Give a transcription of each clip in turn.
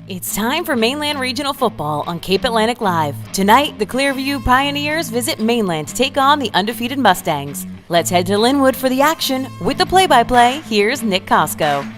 It's time for Mainland Regional Football on Cape Atlantic Live. Tonight, the Clearview Pioneers visit Mainland to take on the undefeated Mustangs. Let's head to Linwood for the action. With the play-by-play, here's Nick Costco.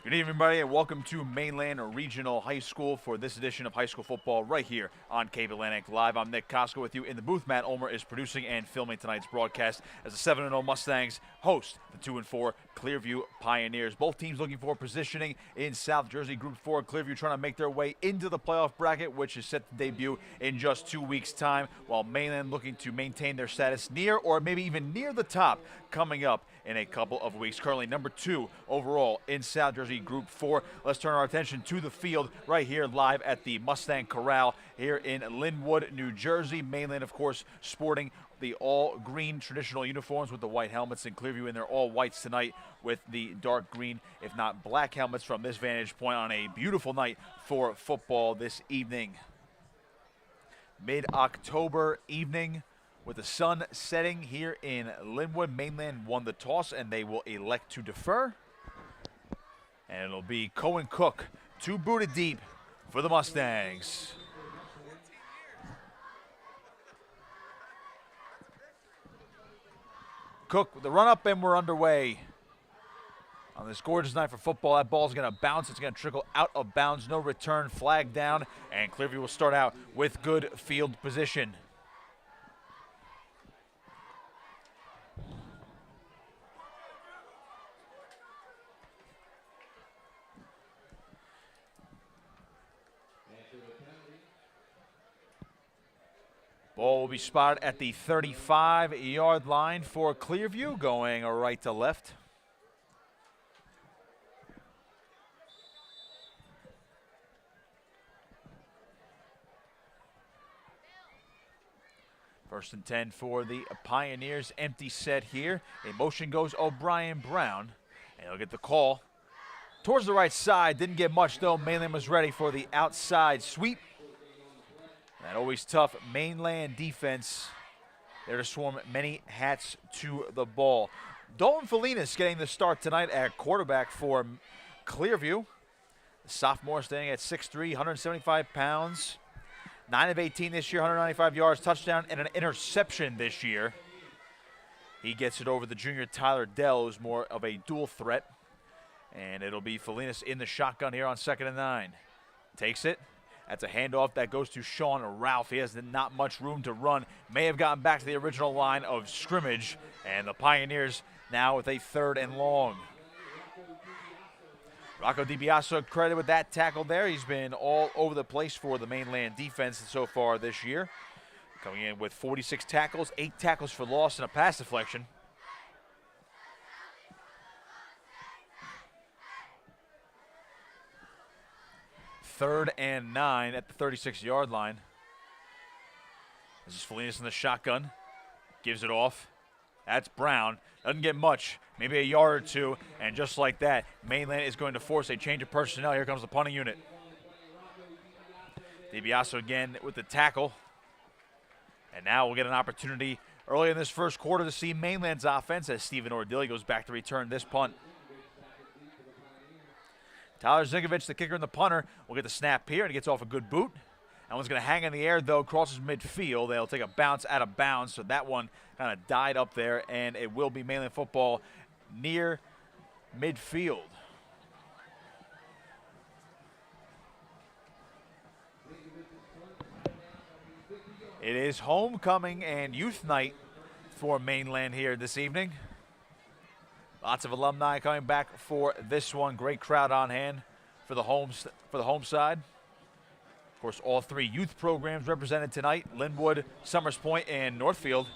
Good evening, everybody, and welcome to Mainland Regional High School for this edition of high school football right here on Cape Atlantic Live. I'm Nick Costco with you in the booth. Matt Ulmer is producing and filming tonight's broadcast as the 7-0 Mustangs host the 2-4 Clearview Pioneers. Both teams looking for positioning in South Jersey Group 4. Clearview trying to make their way into the playoff bracket, which is set to debut in just 2 weeks' time, while Mainland looking to maintain their status near or maybe even near the top coming up in a couple of weeks. Currently number 2 overall in South Jersey Group 4. Let's turn our attention to the field right here live at the Mustang Corral here in Linwood, New Jersey. Mainland, of course, sporting the all-green traditional uniforms with the white helmets, and Clearview in their all-whites tonight with the dark green, if not black helmets from this vantage point on a beautiful night for football this evening. Mid-October evening, with the sun setting here in Linwood. Mainland won the toss, and they will elect to defer. And it'll be Cohen Cook, 2 booted deep for the Mustangs. Cook with the run-up, and we're underway. On this gorgeous night for football, that ball's going to bounce. It's going to trickle out of bounds. No return, flag down, and Clearview will start out with good field position. Ball will be spotted at the 35-yard line for Clearview, going right to left. First and 10 for the Pioneers. Empty set here. In motion goes O'Brien Brown, and he'll get the call towards the right side. Didn't get much, though. Mainland was ready for the outside sweep. That always tough Mainland defense there to swarm many hats to the ball. Dalton Felinas getting the start tonight at quarterback for Clearview. The sophomore staying at 6'3", 175 pounds. 9 of 18 this year, 195 yards, touchdown, and an interception this year. He gets it over the junior Tyler Dell, who's more of a dual threat. And it'll be Felinas in the shotgun here on 2nd and 9. Takes it. That's a handoff that goes to Sean Ralph. He has not much room to run. May have gotten back to the original line of scrimmage. And the Pioneers now with a 3rd and long. Rocco Debiaso credited with that tackle there. He's been all over the place for the Mainland defense so far this year. Coming in with 46 tackles, 8 tackles for loss, and a pass deflection. Third and 9 at the 36-yard line. This is Felinas in the shotgun. Gives it off. That's Brown. Doesn't get much. Maybe a yard or two. And just like that, Mainland is going to force a change of personnel. Here comes the punting unit. Debiaso again with the tackle. And now we'll get an opportunity early in this first quarter to see Mainland's offense as Stephen Ordille goes back to return this punt. Tyler Zinkovich, the kicker and the punter, will get the snap here, and he gets off a good boot. That one's going to hang in the air, though, crosses midfield. They'll take a bounce out of bounds, so that one kind of died up there, and it will be Mainland football near midfield. It is homecoming and youth night for Mainland here this evening. Lots of alumni coming back for this one. Great crowd on hand for the home side. Of course, all 3 youth programs represented tonight: Linwood, Summers Point, and Northfield.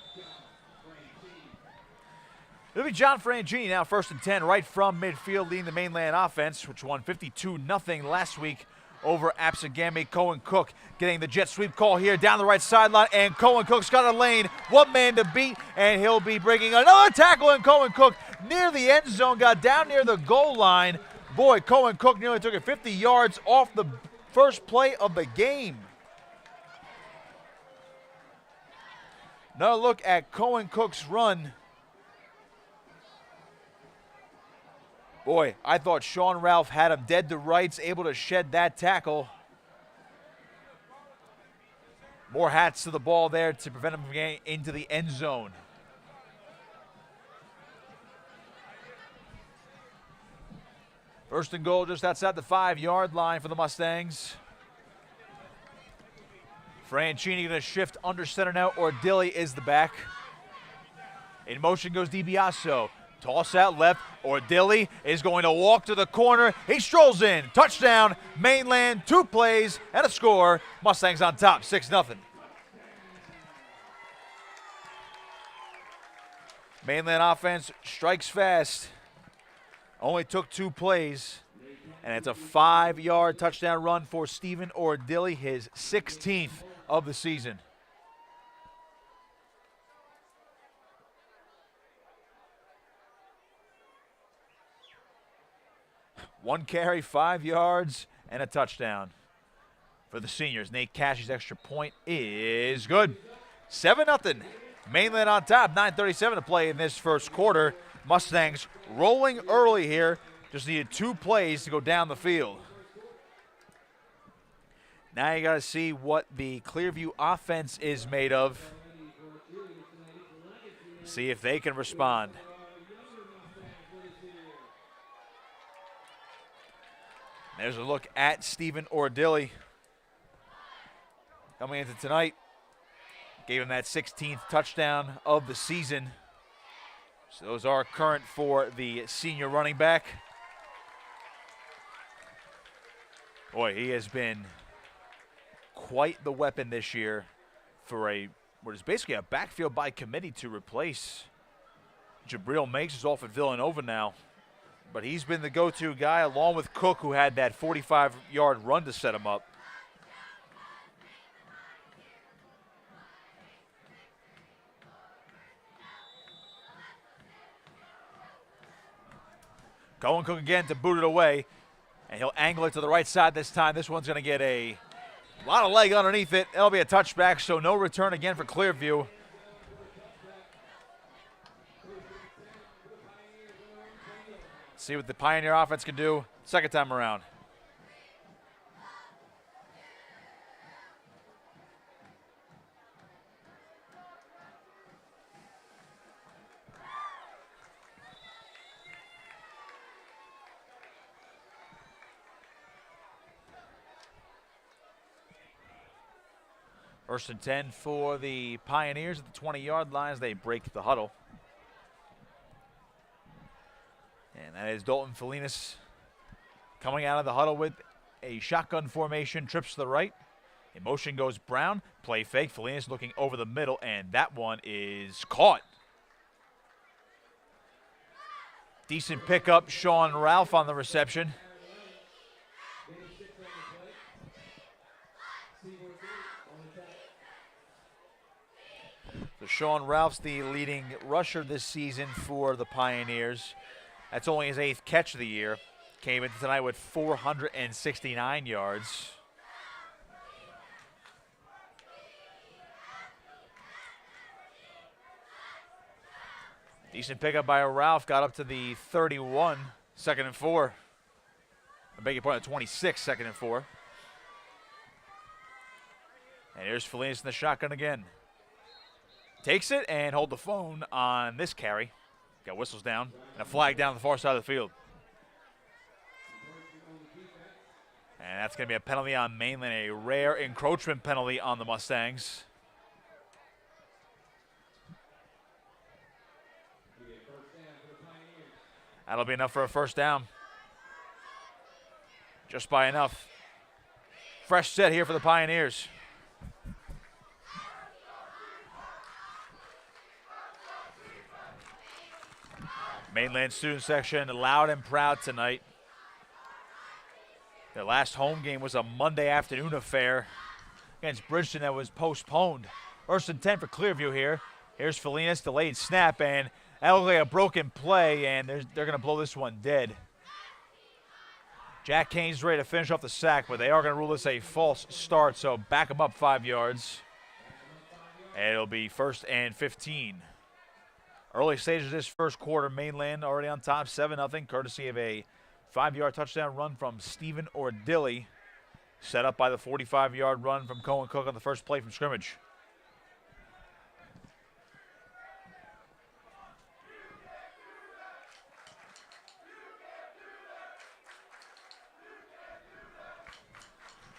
It'll be John Frangini now, 1st and 10, right from midfield, leading the Mainland offense, which won 52-0 last week over Apsagami. Cohen Cook getting the jet sweep call here down the right sideline, and Cohen Cook's got a lane, one man to beat, and he'll be breaking another tackle, and Cohen Cook near the end zone, got down near the goal line. Boy, Cohen Cook nearly took it 50 yards off the first play of the game. Another look at Cohen Cook's run Boy, I thought Sean Ralph had him dead to rights, able to shed that tackle. More hats to the ball there to prevent him from getting into the end zone. First and goal just outside the 5-yard line for the Mustangs. Franchini going to shift under center now. Ordille is the back. In motion goes Debiaso. Toss out left. Ordille is going to walk to the corner. He strolls in. Touchdown, Mainland. 2 plays and a score. Mustangs on top, 6-0. Mainland offense strikes fast. Only took 2 plays. And it's a 5-yard touchdown run for Stephen Ordille, his 16th of the season. One carry, 5 yards, and a touchdown for the seniors. Nate Cash's extra point is good. 7-0. Mainland on top, 9:37 to play in this first quarter. Mustangs rolling early here. Just needed 2 plays to go down the field. Now you got to see what the Clearview offense is made of. See if they can respond. There's a look at Stephen Ordille. Coming into tonight, gave him that 16th touchdown of the season. So those are current for the senior running back. Boy, he has been quite the weapon this year for what is basically a backfield by committee to replace Jabril Makes is off at Villanova now. But he's been the go-to guy along with Cook, who had that 45-yard run to set him up. Going Cook again to boot it away. And he'll angle it to the right side this time. This one's going to get a lot of leg underneath it. It'll be a touchback, so no return again for Clearview. See what the Pioneer offense can do second time around. First and 10 for the Pioneers at the 20-yard line as they break the huddle. And that is Dalton Felinas coming out of the huddle with a shotgun formation, trips to the right. In motion goes Brown, play fake. Felinas looking over the middle, and that one is caught. Decent pickup, Sean Ralph on the reception. So Sean Ralph's the leading rusher this season for the Pioneers. That's only his 8th catch of the year. Came in tonight with 469 yards. Decent pickup by Ralph. Got up to the 31, 2nd and 4. I beg your pardon, 26, 2nd and 4. And here's Felinas in the shotgun again. Takes it and hold the phone on this carry. Got whistles down and a flag down the far side of the field. And that's going to be a penalty on Mainland, a rare encroachment penalty on the Mustangs. That'll be enough for a first down. Just by enough. Fresh set here for the Pioneers. Mainland student section loud and proud tonight. Their last home game was a Monday afternoon affair against Bridgeton that was postponed. First and 10 for Clearview here. Here's Felinas, delayed snap, and that looked like a broken play, and they're going to blow this one dead. Jack Kane's ready to finish off the sack, but they are going to rule this a false start, so back them up 5 yards. And it'll be 1st and 15. Early stages of this first quarter, Mainland already on top, 7-0, courtesy of a 5-yard touchdown run from Stephen Ordille, set up by the 45-yard run from Cohen Cook on the first play from scrimmage.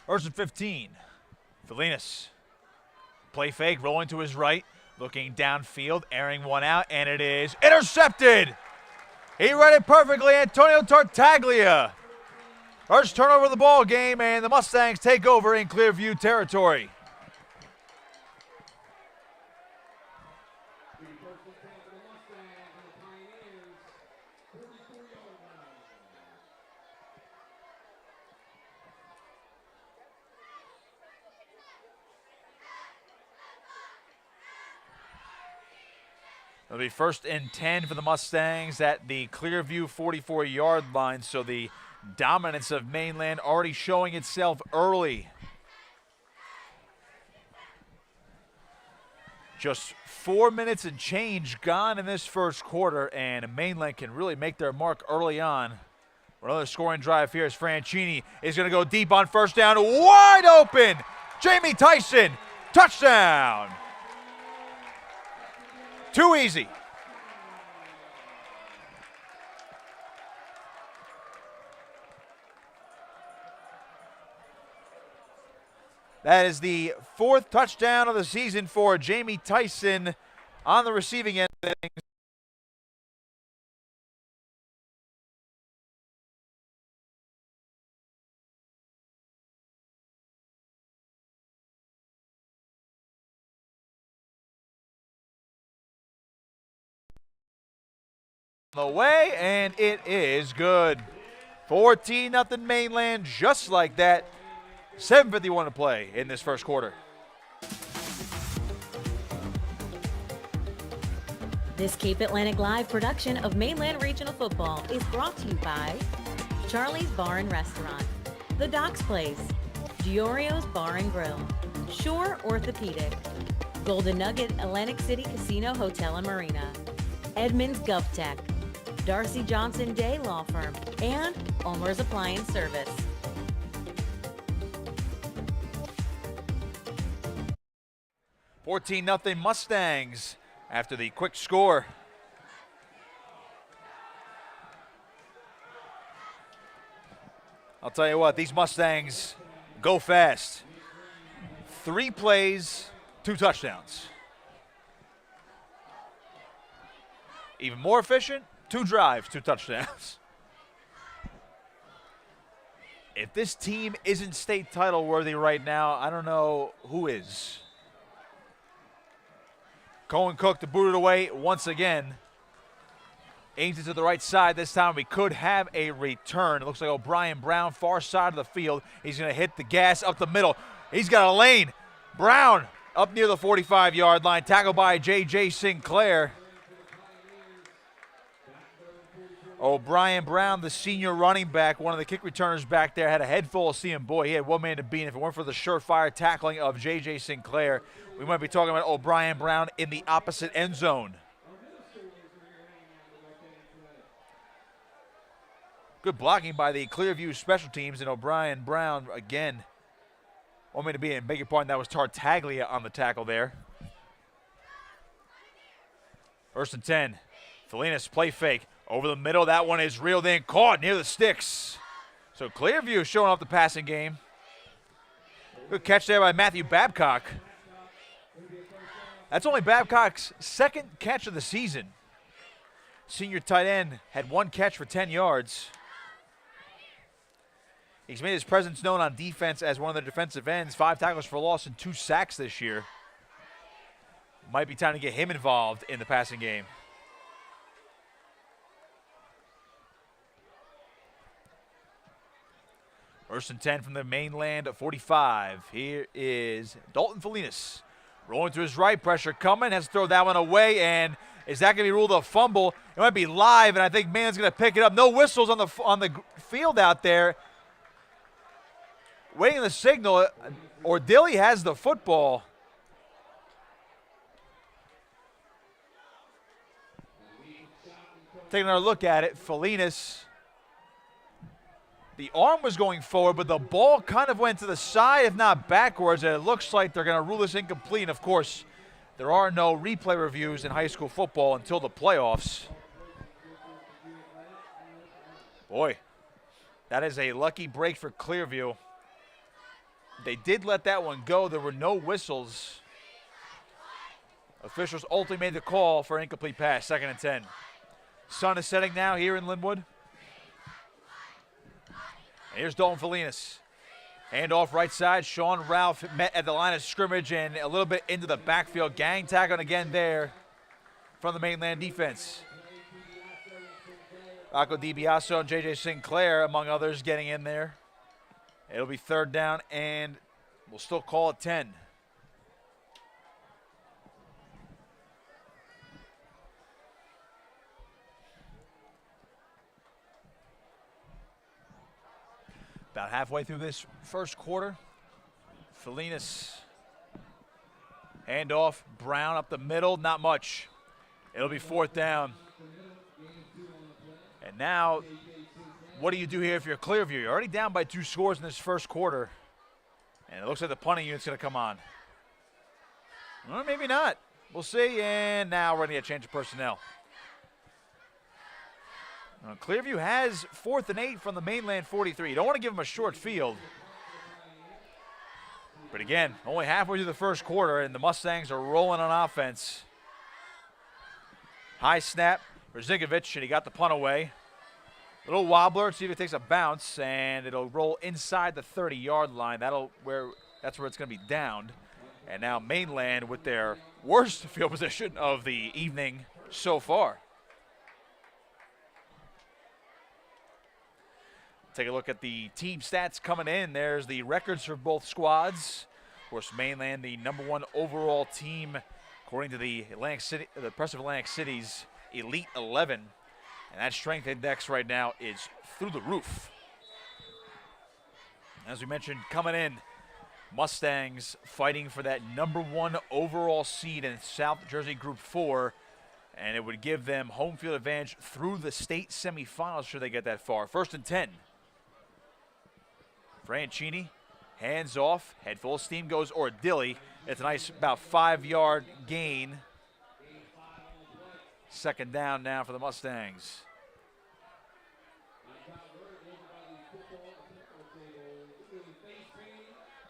First and 15. Felinas. Play fake, rolling to his right, looking downfield, airing one out, and it is intercepted. He read it perfectly, Antonio Tartaglia. First turnover of the ball game, and the Mustangs take over in Clearview territory. It'll be first and 10 for the Mustangs at the Clearview 44-yard line, so the dominance of Mainland already showing itself early. Just 4 minutes and change gone in this first quarter, and Mainland can really make their mark early on. Another scoring drive here as Franchini is going to go deep on first down. Wide open! Jamie Tyson, touchdown! Too easy. That is the 4th touchdown of the season for Jamie Tyson on the receiving end of things. The way, and it is good. 14-0 Mainland, just like that. 7:51 to play in this first quarter. This Cape Atlantic Live production of Mainland Regional Football is brought to you by Charlie's Bar and Restaurant, The Docks Place, Orio's Bar and Grill, Shore Orthopedic, Golden Nugget Atlantic City Casino Hotel and Marina, Edmunds Gov Tech, Darcy Johnson Day Law Firm, and Ulmers Appliance Service. $14-0 Mustangs after the quick score. I'll tell you what, these Mustangs go fast. 3 plays, 2 touchdowns. Even more efficient, 2 drives, 2 touchdowns. If this team isn't state title worthy right now, I don't know who is. Cohen Cook to boot it away once again. Aims it to the right side. This time we could have a return. It looks like O'Brien Brown, far side of the field. He's going to hit the gas up the middle. He's got a lane. Brown up near the 45-yard line. Tackled by J.J. Sinclair. O'Brien Brown, the senior running back, one of the kick returners back there, had a head full of seeing. Boy, he had one man to beat. If it weren't for the surefire tackling of J.J. Sinclair, we might be talking about O'Brien Brown in the opposite end zone. Good blocking by the Clearview special teams, and O'Brien Brown, again, one man to beat. And beg your pardon, that was Tartaglia on the tackle there. First and 10. Felinas play fake. Over the middle, that one is reeled in, caught near the sticks. So Clearview showing off the passing game. Good catch there by Matthew Babcock. That's only Babcock's 2nd catch of the season. Senior tight end had 1 catch for 10 yards. He's made his presence known on defense as one of their defensive ends. 5 tackles for loss and 2 sacks this year. Might be time to get him involved in the passing game. First and 10 from the Mainland 45. Here is Dalton Felinas. Rolling to his right, pressure coming, has to throw that one away, and is that going to be ruled a fumble? It might be live, and I think Mainland's going to pick it up. No whistles on the field out there. Waiting the signal. Ordille has the football. Taking another look at it, Felinas, the arm was going forward, but the ball kind of went to the side, if not backwards, and it looks like they're going to rule this incomplete. And of course, there are no replay reviews in high school football until the playoffs. Boy, that is a lucky break for Clearview. They did let that one go. There were no whistles. Officials ultimately made the call for incomplete pass, 2nd and 10. Sun is setting now here in Linwood. And here's Dalton Felinas. Hand off right side. Sean Ralph met at the line of scrimmage and a little bit into the backfield. Gang tackling again there from the Mainland defense. Rocco Debiaso and J.J. Sinclair, among others, getting in there. It'll be 3rd down, and we'll still call it 10. About halfway through this first quarter, Felinas, handoff, Brown up the middle, not much. It'll be 4th down. And now, what do you do here if you're Clearview? You're already down by 2 scores in this first quarter. And it looks like the punting unit's going to come on. Well, maybe not. We'll see. And now we're going to get a change of personnel. Now, Clearview has 4th and 8 from the Mainland 43. You don't want to give them a short field. But again, only halfway through the first quarter, and the Mustangs are rolling on offense. High snap, Brzezinkovich, and he got the punt away. Little wobbler, see if it takes a bounce, and it'll roll inside the 30-yard line. That's where it's going to be downed. And now Mainland with their worst field position of the evening so far. Take a look at the team stats coming in. There's the records for both squads. Of course, Mainland, the #1 overall team, according to the Press of Atlantic City's Elite 11. And that strength index right now is through the roof. As we mentioned, coming in, Mustangs fighting for that #1 overall seed in South Jersey Group 4. And it would give them home field advantage through the state semifinals should they get that far. 1st and 10. Franchini, hands off, head full of steam goes Ordille. It's a nice about 5-yard gain. 2nd down now for the Mustangs.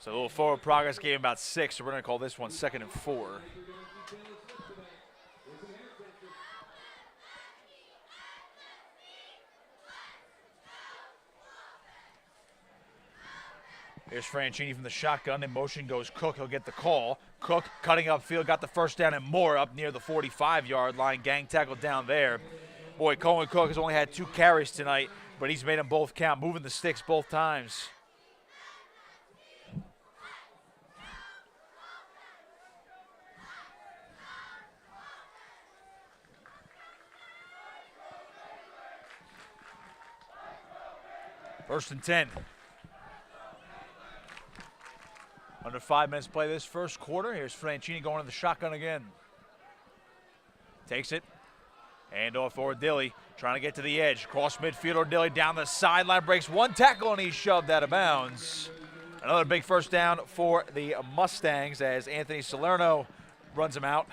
So a little forward progress gave him about 6, so we're going to call this one 2nd and 4. Here's Franchini from the shotgun. In motion goes Cook. He'll get the call. Cook cutting upfield, got the 1st down and more up near the 45-yard line. Gang tackle down there. Boy, Cohen Cook has only had 2 carries tonight, but he's made them both count, moving the sticks both times. First and 10. Under 5 minutes to play this first quarter. Here's Franchini going to the shotgun again. Takes it. Hand off Ordille. Trying to get to the edge. Cross midfield. Ordille down the sideline. Breaks 1 tackle and he's shoved out of bounds. Another big 1st down for the Mustangs as Anthony Salerno runs him out.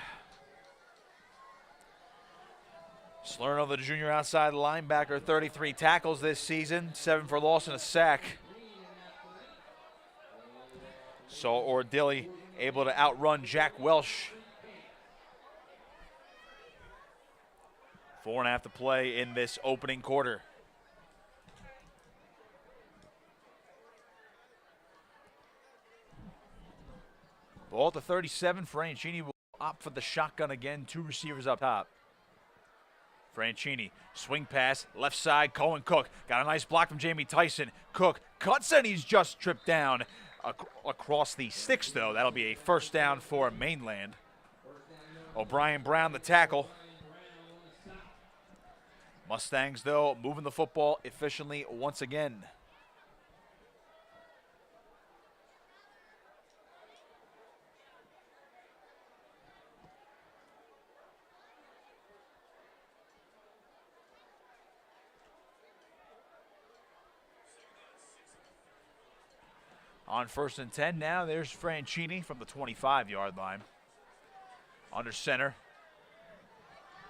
Salerno, the junior outside linebacker, 33 tackles this season. 7 for loss and a sack. So Ordille able to outrun Jack Welsh. 4.5 to play in this opening quarter. Ball at the 37. Franchini will opt for the shotgun again. 2 receivers up top. Franchini, swing pass, left side, Cohen Cook. Got a nice block from Jamie Tyson. Cook cuts and he's just tripped down. Across the sticks, though. That'll be a 1st down for Mainland. O'Brien Brown, the tackle. Mustangs, though, moving the football efficiently once again. On 1st and 10 now, there's Franchini from the 25-yard line. Under center.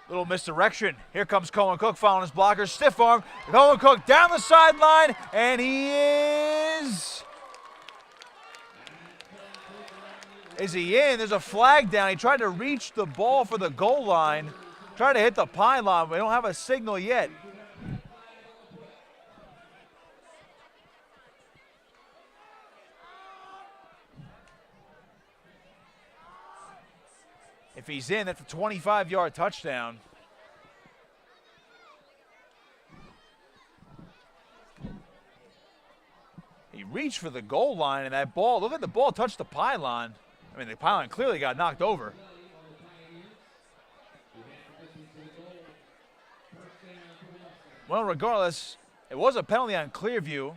Little misdirection. Here comes Cohen Cook following his blockers. Stiff arm. Cohen Cook down the sideline, and he is... Is he in? There's a flag down. He tried to reach the ball for the goal line. Tried to hit the pylon. We don't have a signal yet. If he's in, that's a 25-yard touchdown. He reached for the goal line, and that ball, look at the ball touch the pylon. I mean, the pylon clearly got knocked over. Well, regardless, it was a penalty on Clearview.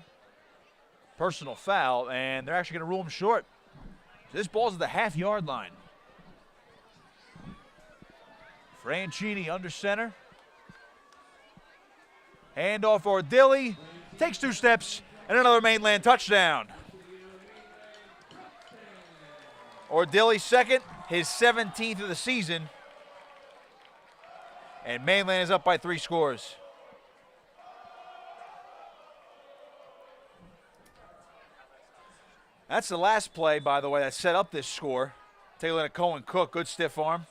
Personal foul, and they're actually going to rule him short. So this ball's at the half-yard line. Franchini under center. Handoff Ordille. Takes 2 steps, and another Mainland touchdown. Ordille second, his 17th of the season. And Mainland is up by 3 scores. That's the last play, by the way, that set up this score. Take a look at Cohen Cook, good stiff arm.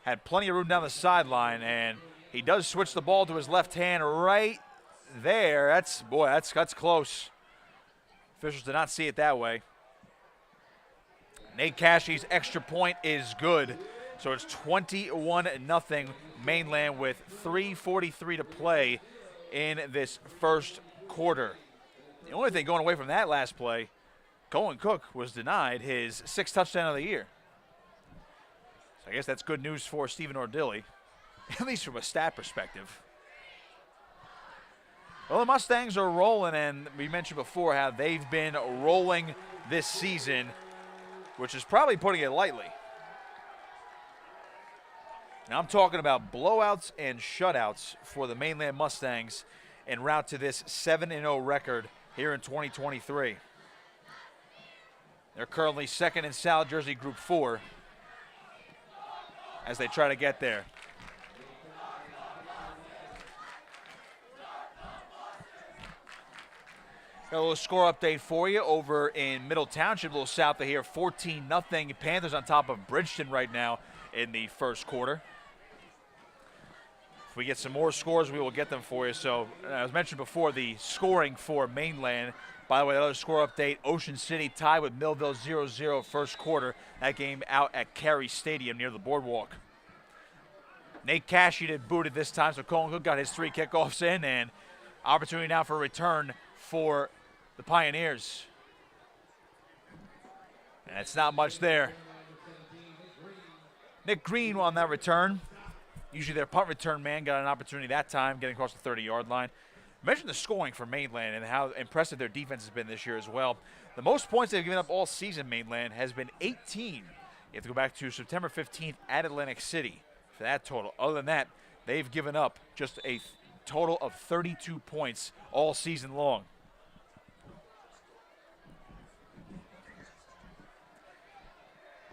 Had plenty of room down the sideline, and he does switch the ball to his left hand right there. That's close. Officials did not see it that way. Nate Cashie's extra point is good. So it's 21-0 Mainland with 3:43 to play in this first quarter. The only thing going away from that last play, Cohen Cook was denied his 6th touchdown of the year. So I guess that's good news for Stephen Ordille, at least from a stat perspective. Well, the Mustangs are rolling, and we mentioned before how they've been rolling this season, which is probably putting it lightly. Now I'm talking about blowouts and shutouts for the Mainland Mustangs en route to this 7-0 record here in 2023. They're currently 2nd in South Jersey Group 4 as they try to get there. Got a little score update for you over in Middle Township, a little south of here. 14-0 Panthers on top of Bridgeton right now in the first quarter. If we get some more scores, we will get them for you. So, as mentioned before, the scoring for Mainland. By the way, another score update, Ocean City tied with Millville 0-0 first quarter. That game out at Cary Stadium near the boardwalk. Nate Cashie did booted this time, so Cohen Cook got his 3 kickoffs in, and opportunity now for a return for the Pioneers. And it's not much there. Nick Green on that return. Usually their punt return man got an opportunity that time, getting across the 30-yard line. Mention the scoring for Mainland and how impressive their defense has been this year as well. The most points they've given up all season, Mainland, has been 18. You have to go back to September 15th at Atlantic City for that total. Other than that, they've given up just a total of 32 points all season long.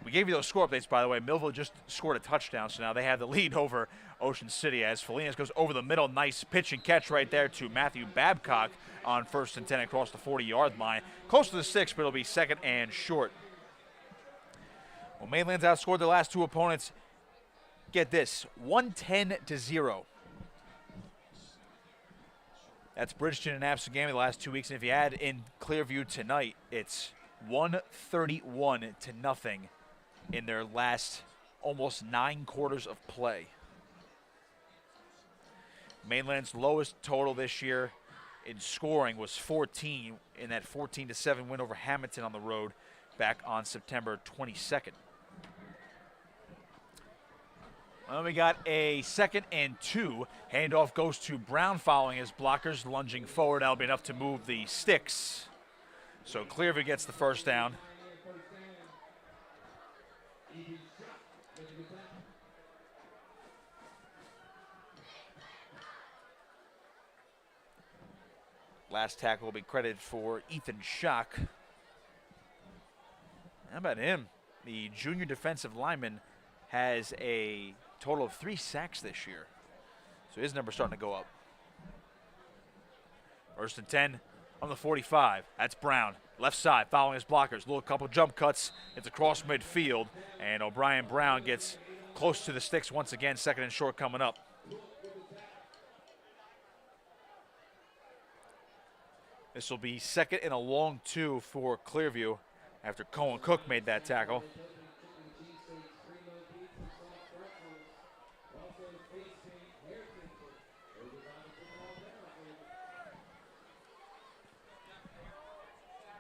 We gave you those score updates, by the way. Millville just scored a touchdown, so now they have the lead over Ocean City as Felinas goes over the middle. Nice pitch and catch right there to Matthew Babcock on 1st and 10 across the 40-yard line. Close to the 6, but it'll be 2nd and short. Well, Mainland's outscored their last 2 opponents. Get this, 110-0. That's Bridgeton and Absegami the last 2 weeks, and if you add in Clearview tonight, it's 131-0 in their last almost 9 quarters of play. Mainland's lowest total this year in scoring was 14 in that 14-7 win over Hamilton on the road back on September 22nd. Well, we got a 2nd and 2. Handoff goes to Brown following his blockers, lunging forward. That'll be enough to move the sticks. So Clearview gets the first down. Last tackle will be credited for Ethan Schock. How about him? The junior defensive lineman has a total of 3 sacks this year. So his number's starting to go up. 1st and 10 on the 45. That's Brown. Left side, following his blockers. Little couple jump cuts. It's across midfield. And O'Brien Brown gets close to the sticks once again. 2nd and short coming up. This will be 2nd and a long 2 for Clearview after Cohen Cook made that tackle.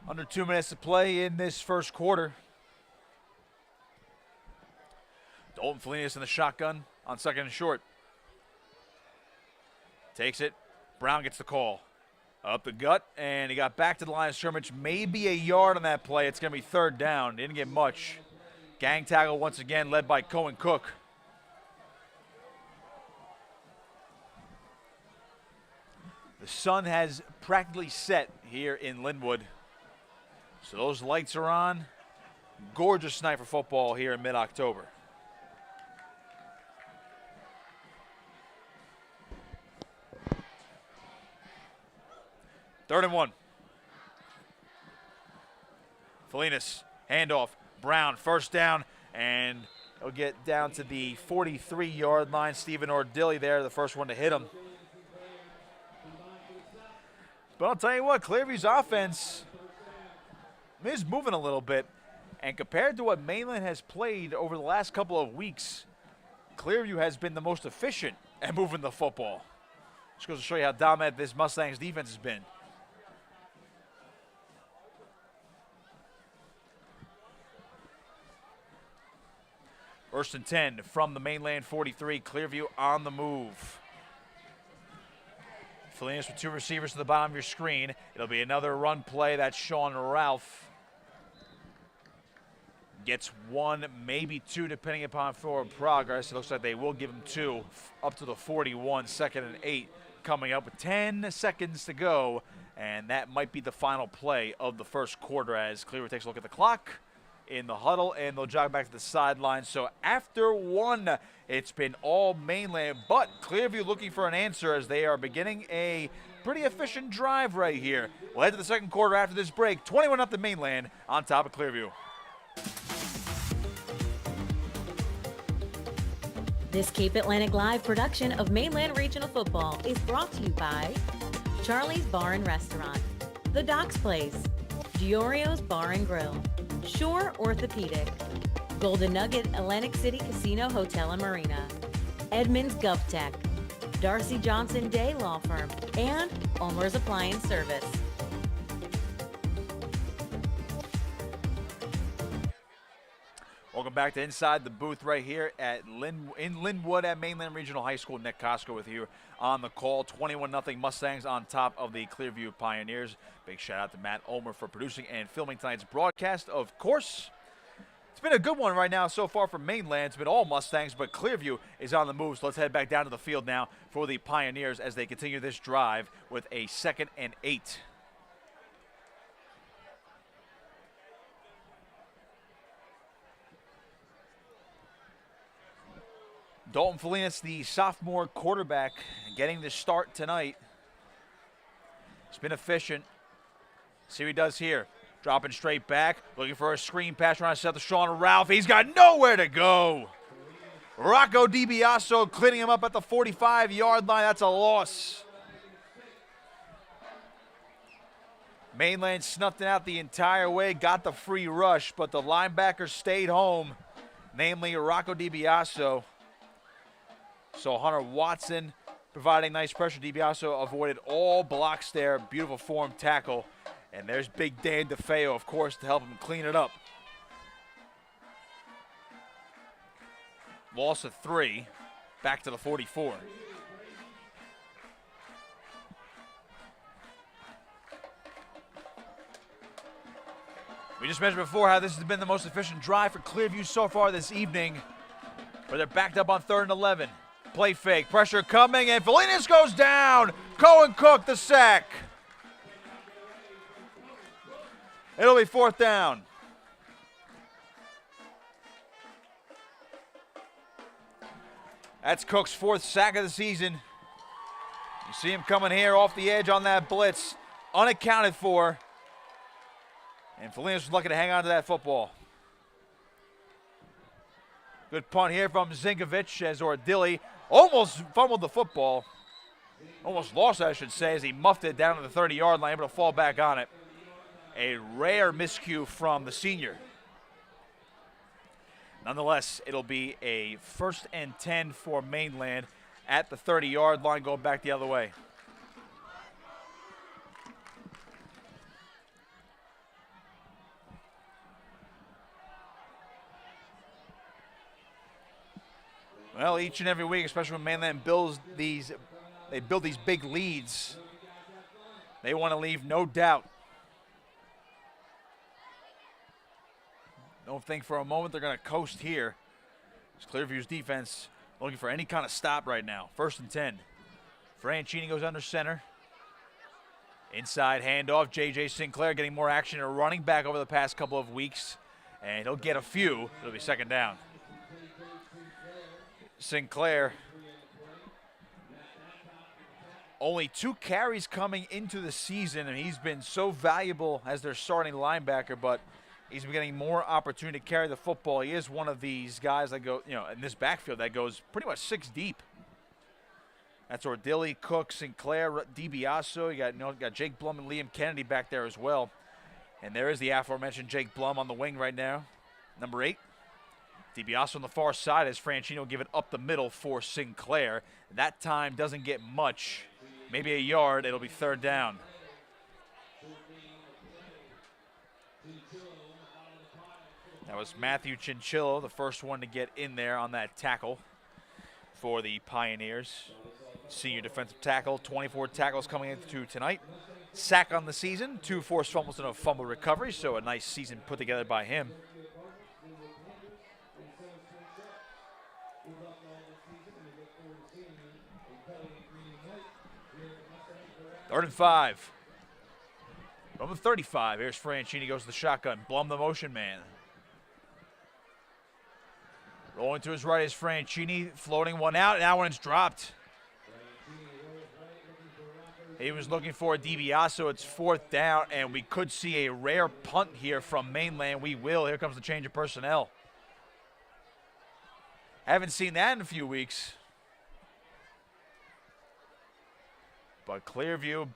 Under 2 minutes to play in this first quarter. Dalton Felinas in the shotgun on 2nd and short. Takes it. Brown gets the call. Up the gut, and he got back to the line of scrimmage. Maybe a yard on that play. It's going to be 3rd down. Didn't get much. Gang tackle once again, led by Cohen Cook. The sun has practically set here in Linwood. So those lights are on. Gorgeous night for football here in mid-October. Third and 1. Felinas, handoff. Brown, 1st down, and he'll get down to the 43-yard line. Stephen Ordille there, the first one to hit him. But I'll tell you what, Clearview's offense is moving a little bit. And compared to what Mainland has played over the last couple of weeks, Clearview has been the most efficient at moving the football. Just goes to show you how dominant this Mustangs defense has been. First and 10 from the Mainland 43. Clearview on the move. Felinas with 2 receivers to the bottom of your screen. It'll be another run play. That's Sean Ralph. Gets 1, maybe 2, depending upon forward progress. It looks like they will give him 2 up to the 41. 2nd and 8 coming up with 10 seconds to go. And that might be the final play of the first quarter as Clearview takes a look at the clock in the huddle, and they'll jog back to the sideline. So after 1, it's been all Mainland, but Clearview looking for an answer as they are beginning a pretty efficient drive right here. We'll head to the second quarter after this break. 21-0 Mainland on top of Clearview. This Cape Atlantic Live production of Mainland Regional Football is brought to you by Charlie's Bar and Restaurant, The Docks Place, Orio's Bar and Grill, Shore Orthopedic, Golden Nugget Atlantic City Casino Hotel and Marina, Edmunds Gov Tech, Darcy Johnson Day Law Firm, and Ulmers Appliance Service. Welcome back to Inside the Booth right here at in Linwood at Mainland Regional High School. Nick Costco with you on the call. 21-0 Mustangs on top of the Clearview Pioneers. Big shout out to Matt Ulmer for producing and filming tonight's broadcast. Of course, it's been a good one right now so far for Mainland. It's been all Mustangs, but Clearview is on the move. So let's head back down to the field now for the Pioneers as they continue this drive with a 2nd and 8. Dalton Felinas, the sophomore quarterback, getting the start tonight. He's been efficient. See what he does here. Dropping straight back, looking for a screen pass, trying to set the Sean Ralph. He's got nowhere to go. Rocco Debiaso cleaning him up at the 45-yard line. That's a loss. Mainland snuffed it out the entire way, got the free rush, but the linebacker stayed home, namely Rocco Debiaso. So Hunter Watson providing nice pressure. Debiaso avoided all blocks there. Beautiful form tackle. And there's big Dan DeFeo, of course, to help him clean it up. Loss of 3. Back to the 44. We just mentioned before how this has been the most efficient drive for Clearview so far this evening. But they're backed up on 3rd and 11. Play fake, pressure coming, and Felinas goes down. Cohen Cook the sack. It'll be 4th down. That's Cook's 4th sack of the season. You see him coming here off the edge on that blitz, unaccounted for. And Felinas was lucky to hang on to that football. Good punt here from Zinkovic as Ordille almost fumbled the football. Almost lost, I should say, as he muffed it down to the 30-yard line, able to fall back on it. A rare miscue from the senior. Nonetheless, it'll be a 1st and 10 for Mainland at the 30-yard line, going back the other way. Well, each and every week, especially when Mainland builds these, they build these big leads. They want to leave no doubt. Don't think for a moment they're going to coast here. It's Clearview's defense looking for any kind of stop right now. 1st and 10. Franchini goes under center. Inside handoff. J.J. Sinclair getting more action at running back over the past couple of weeks. And he'll get a few. It'll be 2nd down. Sinclair, only 2 carries coming into the season, and he's been so valuable as their starting linebacker, but he's been getting more opportunity to carry the football. He is one of these guys that go, in this backfield that goes pretty much 6 deep. That's Ordille, Cook, Sinclair, Debiaso. You got Jake Blum and Liam Kennedy back there as well. And there is the aforementioned Jake Blum on the wing right now, number 8. Debiaso on the far side as Franchino will give it up the middle for Sinclair. That time doesn't get much, maybe a yard. It'll be 3rd down. That was Matthew Chinchillo, the first one to get in there on that tackle for the Pioneers. Senior defensive tackle, 24 tackles coming into tonight. Sack on the season, 2 forced fumbles and a fumble recovery, so a nice season put together by him. 3rd and 5. From the 35, here's Franchini, goes to the shotgun. Blum, the motion man. Rolling to his right is Franchini, floating one out, and that one's dropped. He was looking for Debiaso. It's 4th down, and we could see a rare punt here from Mainland. We will. Here comes the change of personnel. Haven't seen that in a few weeks. But Clearview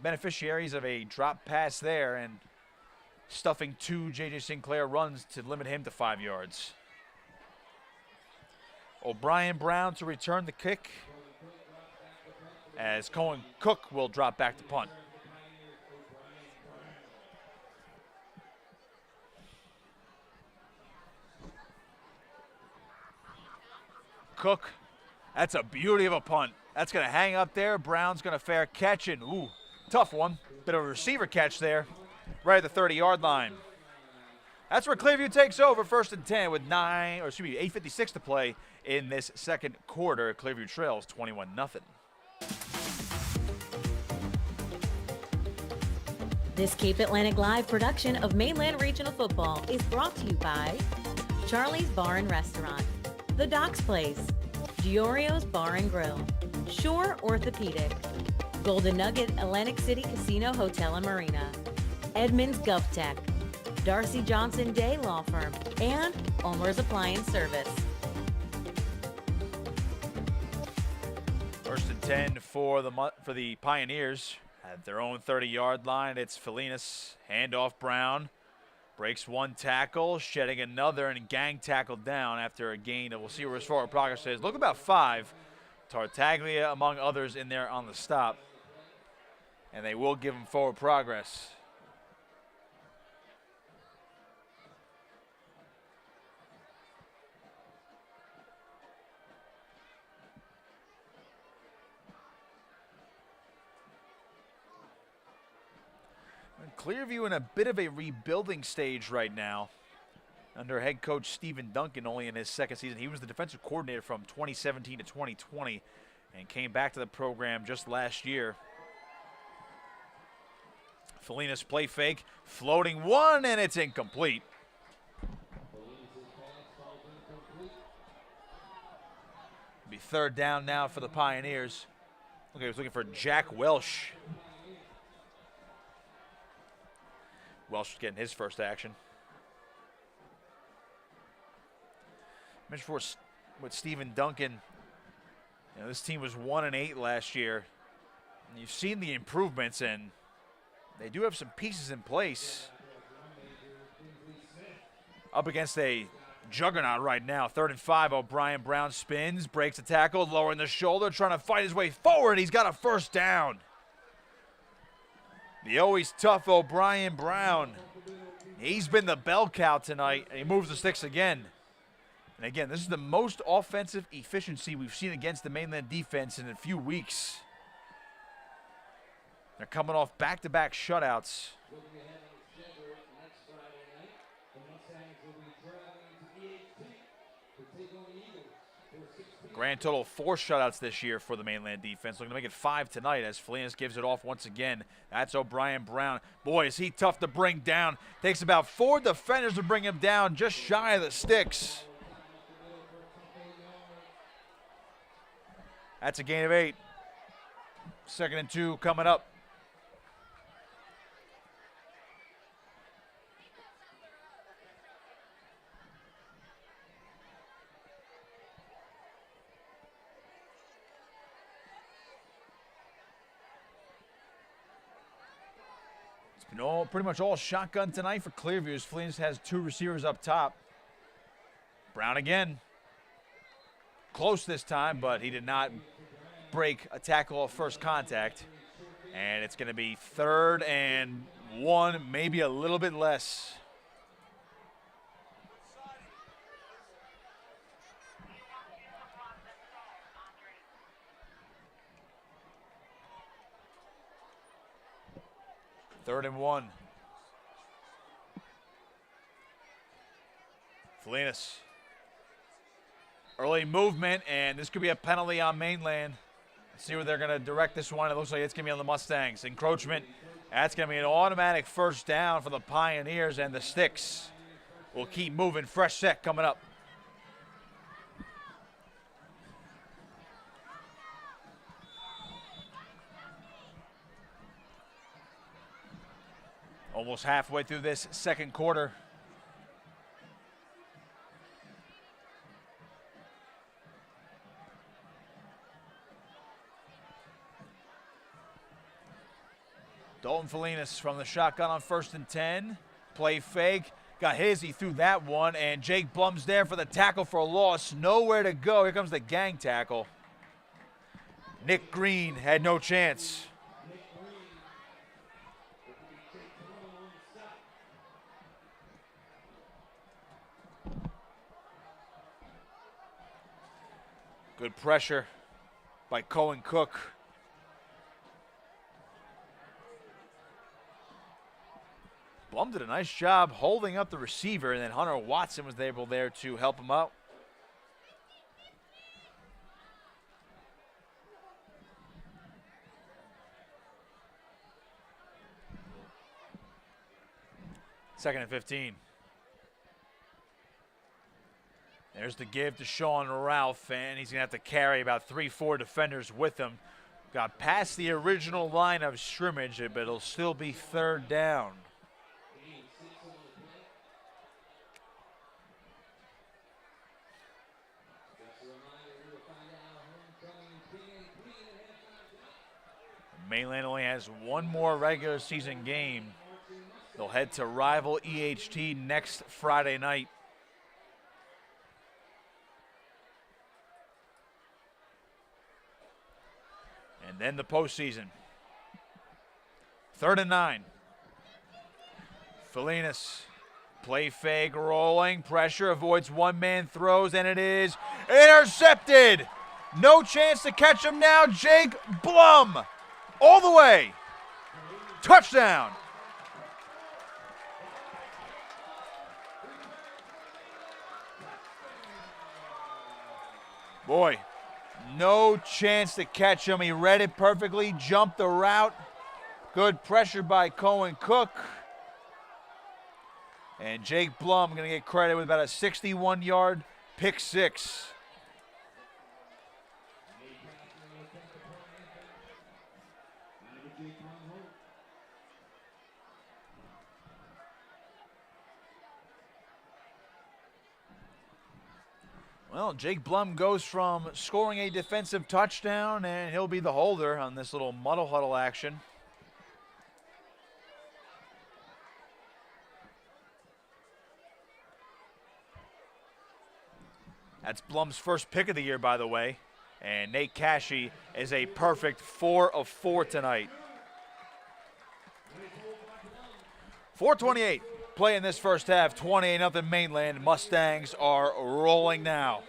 beneficiaries of a drop pass there and stuffing 2 J.J. Sinclair runs to limit him to 5 yards. O'Brien Brown to return the kick as Cohen Cook will drop back to punt. Cook, that's a beauty of a punt. That's going to hang up there. Brown's going to fair catch, and ooh, tough one. Bit of a receiver catch there, right at the 30-yard line. That's where Clearview takes over, 1st and 10 with 8:56 to play in this 2nd quarter. Clearview trails 21-0. This Cape Atlantic Live production of Mainland Regional Football is brought to you by Charlie's Bar and Restaurant, The Docks Place, Orio's Bar and Grill, Shore Orthopedic, Golden Nugget Atlantic City Casino Hotel and Marina, Edmunds Gov Tech, Darcy Johnson Day Law Firm, and Ulmers Appliance Service. 1st and 10 for the Pioneers at their own 30-yard line. It's Felinas, handoff Brown, breaks 1 tackle, shedding another, and gang tackled down after a gain. We'll see where his forward progress is. Look about 5. Tartaglia, among others, in there on the stop. And they will give him forward progress. Clearview in a bit of a rebuilding stage right now under head coach Stephen Duncan, only in his 2nd season. He was the defensive coordinator from 2017 to 2020 and came back to the program just last year. Felinas play fake, floating one, and it's incomplete. Be third down now for the Pioneers. Okay, he was looking for Jack Welsh. Welsh getting his first action. Mentioned before with Stephen Duncan, this team was 1-8 last year. And you've seen the improvements, and they do have some pieces in place. Up against a juggernaut right now. 3rd and 5. O'Brien Brown spins, breaks a tackle, lowering the shoulder, trying to fight his way forward. He's got a first down. The always tough O'Brien Brown. He's been the bell cow tonight, and he moves the sticks again. And again, this is the most offensive efficiency we've seen against the Mainland defense in a few weeks. They're coming off back-to-back shutouts. Grand total 4 shutouts this year for the Mainland defense. Looking to make it 5 tonight as Felinas gives it off once again. That's O'Brien Brown. Boy, is he tough to bring down. Takes about 4 defenders to bring him down, just shy of the sticks. That's a gain of 8. 2nd and 2 coming up. Pretty much all shotgun tonight for Clearview as Felinas has 2 receivers up top. Brown again. Close this time, but he did not break a tackle off first contact. And it's going to be 3rd and 1, maybe a little bit less. Third and 1. Felinas. Early movement, and this could be a penalty on Mainland. Let's see where they're going to direct this one. It looks like it's going to be on the Mustangs. Encroachment. That's going to be an automatic first down for the Pioneers, and the sticks will keep moving. Fresh set coming up. Almost halfway through this second quarter. Dalton Felinas from the shotgun on 1st and 10. Play fake. Got his. He threw that one. And Jake Blum's there for the tackle for a loss. Nowhere to go. Here comes the gang tackle. Nick Green had no chance. Good pressure by Cohen Cook. Blum did a nice job holding up the receiver, and then Hunter Watson was able there to help him out. Second and 15. There's the give to Sean Ralph, and he's going to have to carry about 3-4 defenders with him. Got past the original line of scrimmage, but it'll still be 3rd down. Mainland only has 1 more regular season game. They'll head to rival EHT next Friday night. And then the postseason. 3rd and 9. Felinas, play fake, rolling, pressure, avoids one-man throws, and it is intercepted. No chance to catch him now. Jake Blum, all the way. Touchdown. Boy. No chance to catch him. He read it perfectly, jumped the route. Good pressure by Cohen Cook. And Jake Blum going to get credit with about a 61-yard pick six. Well, Jake Blum goes from scoring a defensive touchdown, and he'll be the holder on this little muddle huddle action. That's Blum's first pick of the year, by the way. And Nate Cashy is a perfect 4 of 4 tonight. 4:28 play in this first half, 28-0 Mainland. Mustangs are rolling now.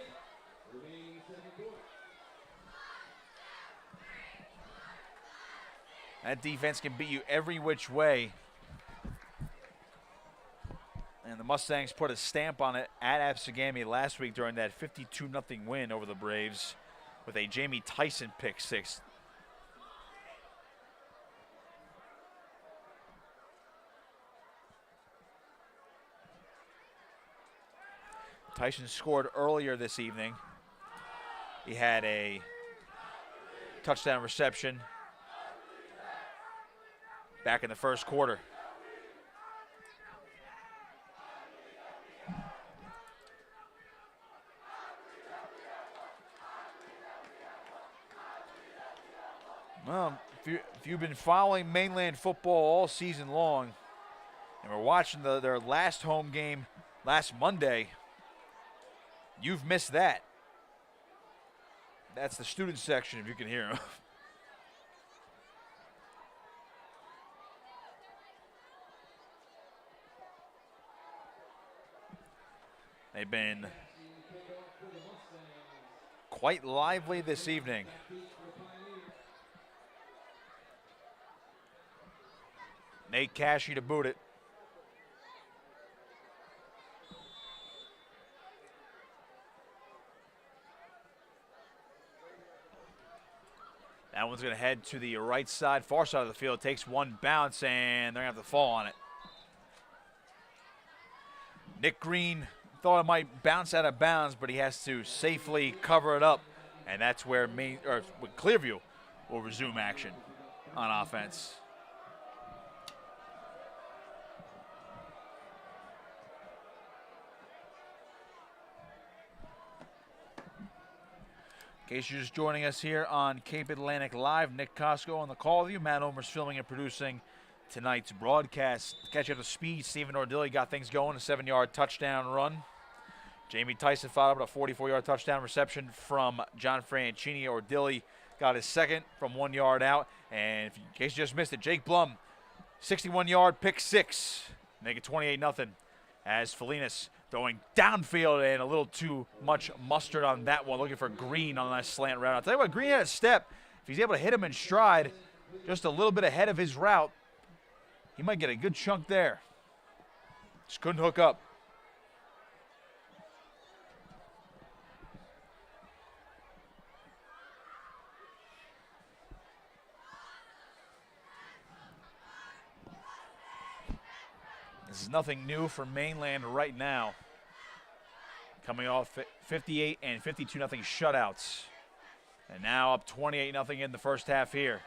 That defense can beat you every which way. And the Mustangs put a stamp on it at Absegami last week during that 52-0 win over the Braves with a Jamie Tyson pick six. Tyson scored earlier this evening. He had a touchdown reception back in the first quarter. Well, if you've been following Mainland football all season long, and we're watching their last home game last Monday, you've missed that. That's the student section, if you can hear them. They've been quite lively this evening. Nate Cashy to boot it. That one's going to head to the right side, far side of the field. Takes one bounce, and they're going to have to fall on it. Nick Green thought it might bounce out of bounds, but he has to safely cover it up, and that's where Clearview will resume action on offense. In case you're just joining us here on Cape Atlantic Live, Nick Costco on the call with you. Matt Ulmers filming and producing tonight's broadcast. To catch you up to speed, Stephen Ordille got things going, a 7-yard touchdown run. Jamie Tyson followed up a 44-yard touchdown reception from John Franchini. Ordille got his second from 1 yard out. And in case you just missed it, Jake Blum, 61-yard pick six. Make it 28-0 as Felinas throwing downfield and a little too much mustard on that one, looking for Green on that slant route. I'll tell you what, Green had a step. If he's able to hit him in stride, just a little bit ahead of his route, he might get a good chunk there. Just couldn't hook up. This is nothing new for Mainland right now. Coming off 58 and 52-0 shutouts. And now up 28-0 in the first half here.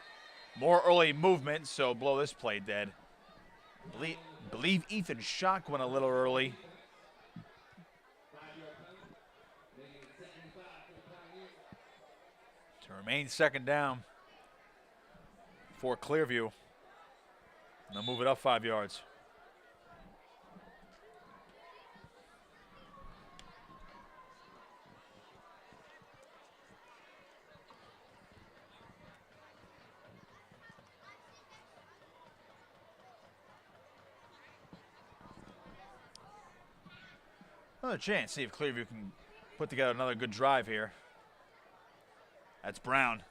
More early movement, so blow this play dead. Believe Ethan Schock went a little early. To remain second down for Clearview. And they'll move it up 5 yards. Another chance, see if Clearview can put together another good drive here. That's Brown.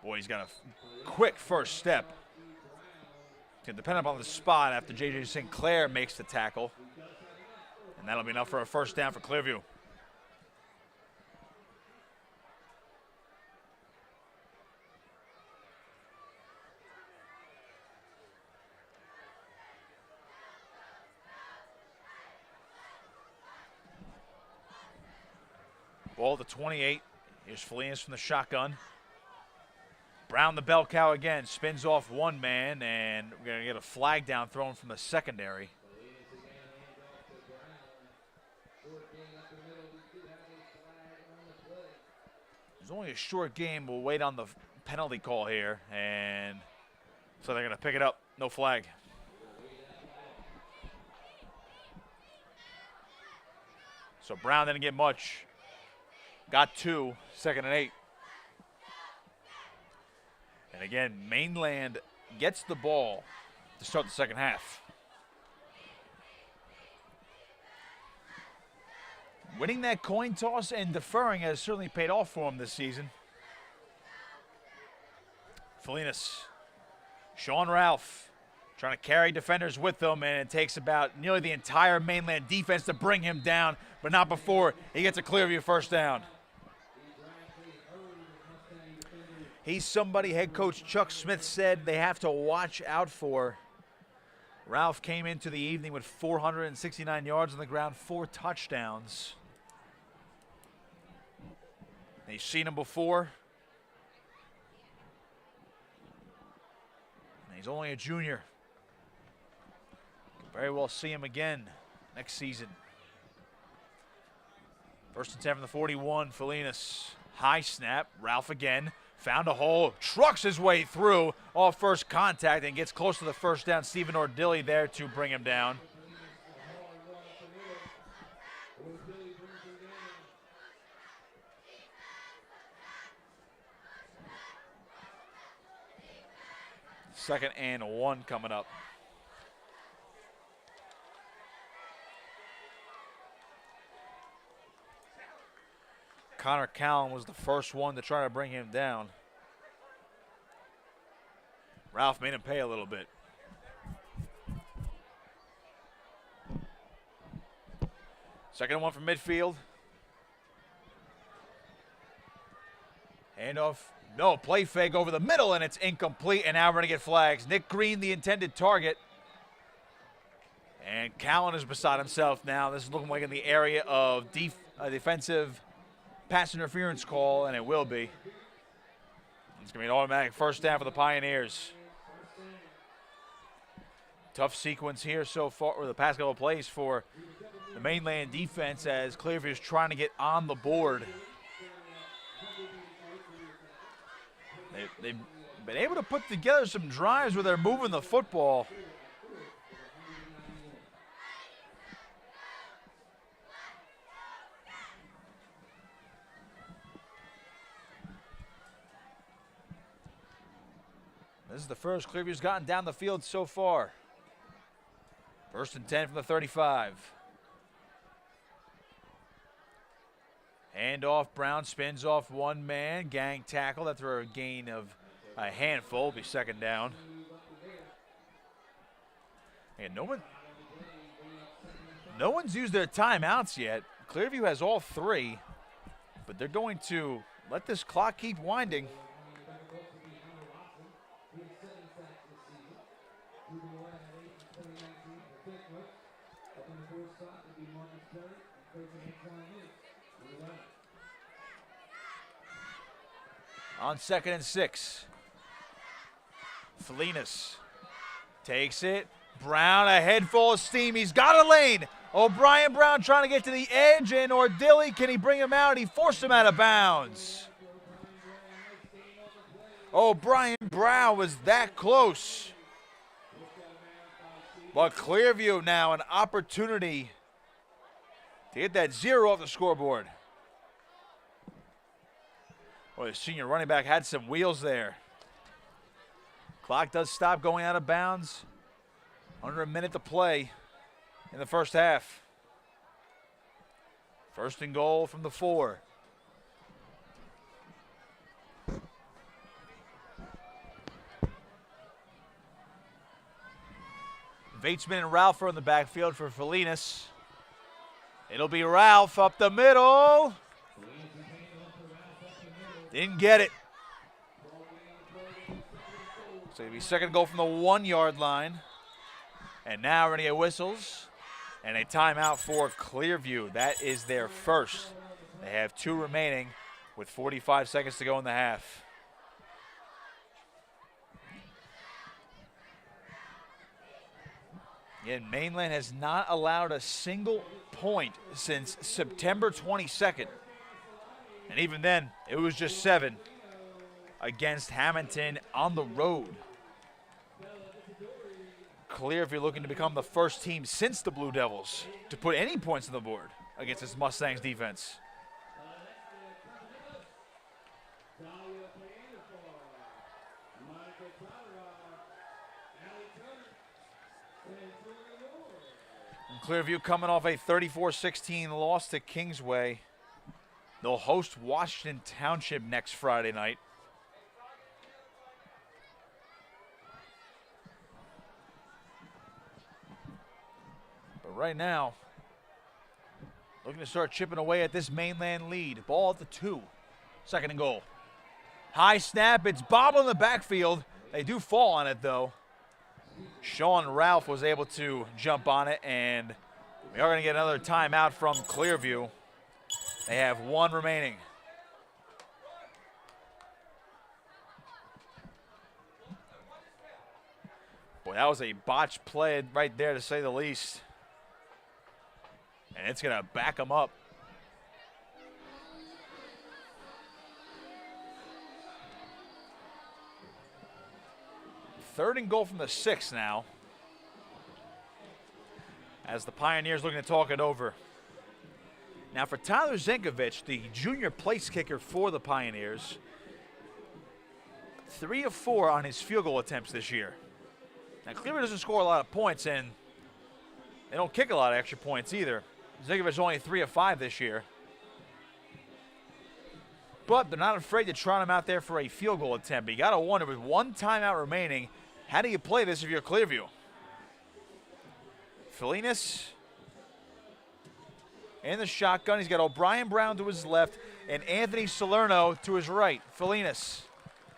Boy, he's got a quick first step. It's going to depend upon the spot after J.J. St. Clair makes the tackle. And that'll be enough for a first down for Clearview. Ball to 28. Here's Felinas from the shotgun. Brown the bell cow again. Spins off one man, and we're going to get a flag down thrown from the secondary. It's only a short game. We'll wait on the penalty call here, and so they're going to pick it up. No flag. So Brown didn't get much. Got 2, 2nd and 8. And again, Mainland gets the ball to start the second half. Winning that coin toss and deferring has certainly paid off for him this season. Felinas, Sean Ralph trying to carry defenders with them, and it takes about nearly the entire Mainland defense to bring him down, but not before he gets a Clearview first down. He's somebody head coach Chuck Smith said they have to watch out for. Ralph came into the evening with 469 yards on the ground, 4 touchdowns. And you've seen him before. And he's only a junior. Could very well see him again next season. 1st and 10 from the 41, Felinas. High snap, Ralph again. Found a hole, trucks his way through off first contact and gets close to the first down. Stephen Ordille there to bring him down. Second and 1 coming up. Connor Callan was the first one to try to bring him down. Ralph made him pay a little bit. Second and 1 from midfield. Handoff. No, play fake over the middle, and it's incomplete, and now we're going to get flags. Nick Green, the intended target. And Callan is beside himself now. This is looking like in the area of defensive pass interference call, and it will be. It's going to be an automatic first down for the Pioneers. Tough sequence here so far, or the past couple of plays for the Mainland defense as Clearview is trying to get on the board. They've been able to put together some drives where they're moving the football. This is the first Clearview's gotten down the field so far. 1st and 10 from the 35. Handoff, Brown spins off one man, gang tackle after a gain of a handful, will be second down. And no one's used their timeouts yet. Clearview has all 3, but they're going to let this clock keep winding. On 2nd and 6. Felinas takes it. Brown, a head full of steam. He's got a lane. O'Brien Brown trying to get to the edge, and Ordille, can he bring him out? He forced him out of bounds. O'Brien Brown was that close. But Clearview now an opportunity to get that 0 off the scoreboard. Boy, the senior running back had some wheels there. Clock does stop going out of bounds. Under a minute to play in the first half. 1st and goal from the 4. Vatesman and Ralph are in the backfield for Felinas. It'll be Ralph up the middle. Didn't get it. So it'll be 2nd goal from the 1-yard line. And now we're going to get whistles and a timeout for Clearview. That is their first. They have 2 remaining with 45 seconds to go in the half. Again, Mainland has not allowed a single point since September 22nd. And even then, it was just 7 against Hamilton on the road. Clearview looking to become the first team since the Blue Devils to put any points on the board against this Mustangs defense. And Clearview coming off a 34-16 loss to Kingsway. They'll host Washington Township next Friday night. But right now, looking to start chipping away at this Mainland lead. Ball at the 2. 2nd and goal. High snap. It's bobbling in the backfield. They do fall on it, though. Sean Ralph was able to jump on it, and we are going to get another timeout from Clearview. They have 1 remaining. Boy, that was a botched play right there, to say the least. And it's going to back them up. Third and goal from the 6 now, as the Pioneers looking to talk it over. Now for Tyler Zenkovich, the junior place kicker for the Pioneers, 3 of 4 on his field goal attempts this year. Now Clearview doesn't score a lot of points, and they don't kick a lot of extra points either. Zenkovich only 3 of 5 this year. But they're not afraid to trot him out there for a field goal attempt. But you got to wonder, with 1 timeout remaining, how do you play this if you're Clearview? Felinas in the shotgun. He's got O'Brien Brown to his left and Anthony Salerno to his right. Felinas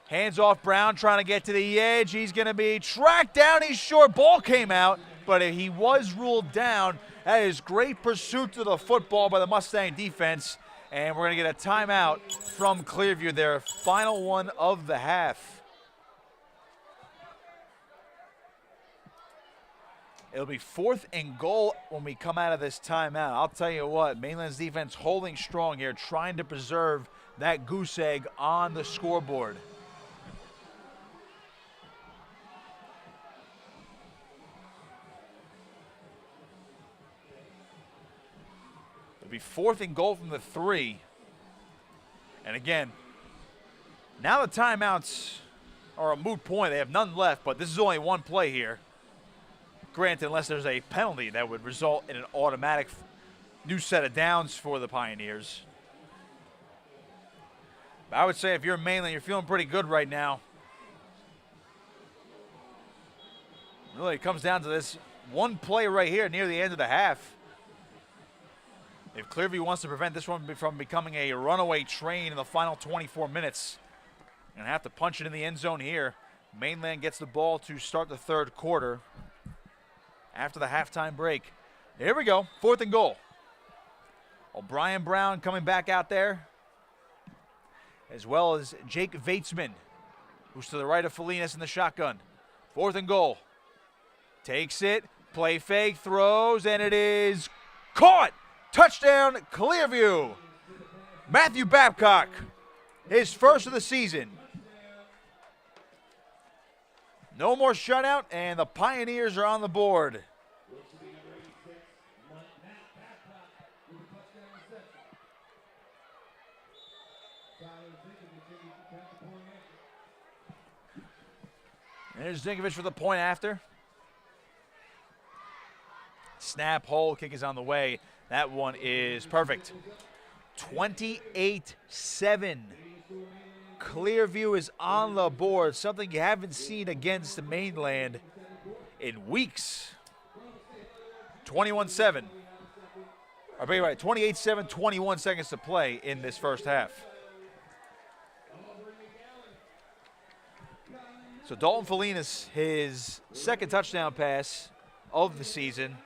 hands off Brown, trying to get to the edge. He's going to be tracked down. He's short. Ball came out, but he was ruled down. That is great pursuit to the football by the Mustang defense. And we're going to get a timeout from Clearview, their final one of the half. It'll be 4th and goal when we come out of this timeout. I'll tell you what, Mainland's defense holding strong here, trying to preserve that goose egg on the scoreboard. It'll be 4th and goal from the 3. And again, now the timeouts are a moot point. They have none left, but this is only 1 play here. Granted, unless there's a penalty that would result in an automatic new set of downs for the Pioneers. But I would say if you're Mainland, you're feeling pretty good right now. Really, it comes down to this 1 play right here near the end of the half. If Clearview wants to prevent this one from becoming a runaway train in the final 24 minutes, and have to punch it in the end zone here, Mainland gets the ball to start the 3rd quarter. After the halftime break. Here we go, 4th and goal. O'Brien Brown coming back out there, as well as Jake Vaitsman, who's to the right of Felinas in the shotgun. 4th and goal. Takes it, play fake, throws, and it is caught. Touchdown, Clearview. Matthew Babcock, his first of the season. No more shutout, and the Pioneers are on the board. There's Zinkovich for the point after. Snap, hold, kick is on the way. That one is perfect. 28-7. Clearview is on the board, something you haven't seen against the Mainland in weeks. 21-7. Or be right, 28-7, 21 seconds to play in this first half. So Dalton Felinas, his 2nd touchdown pass of the season,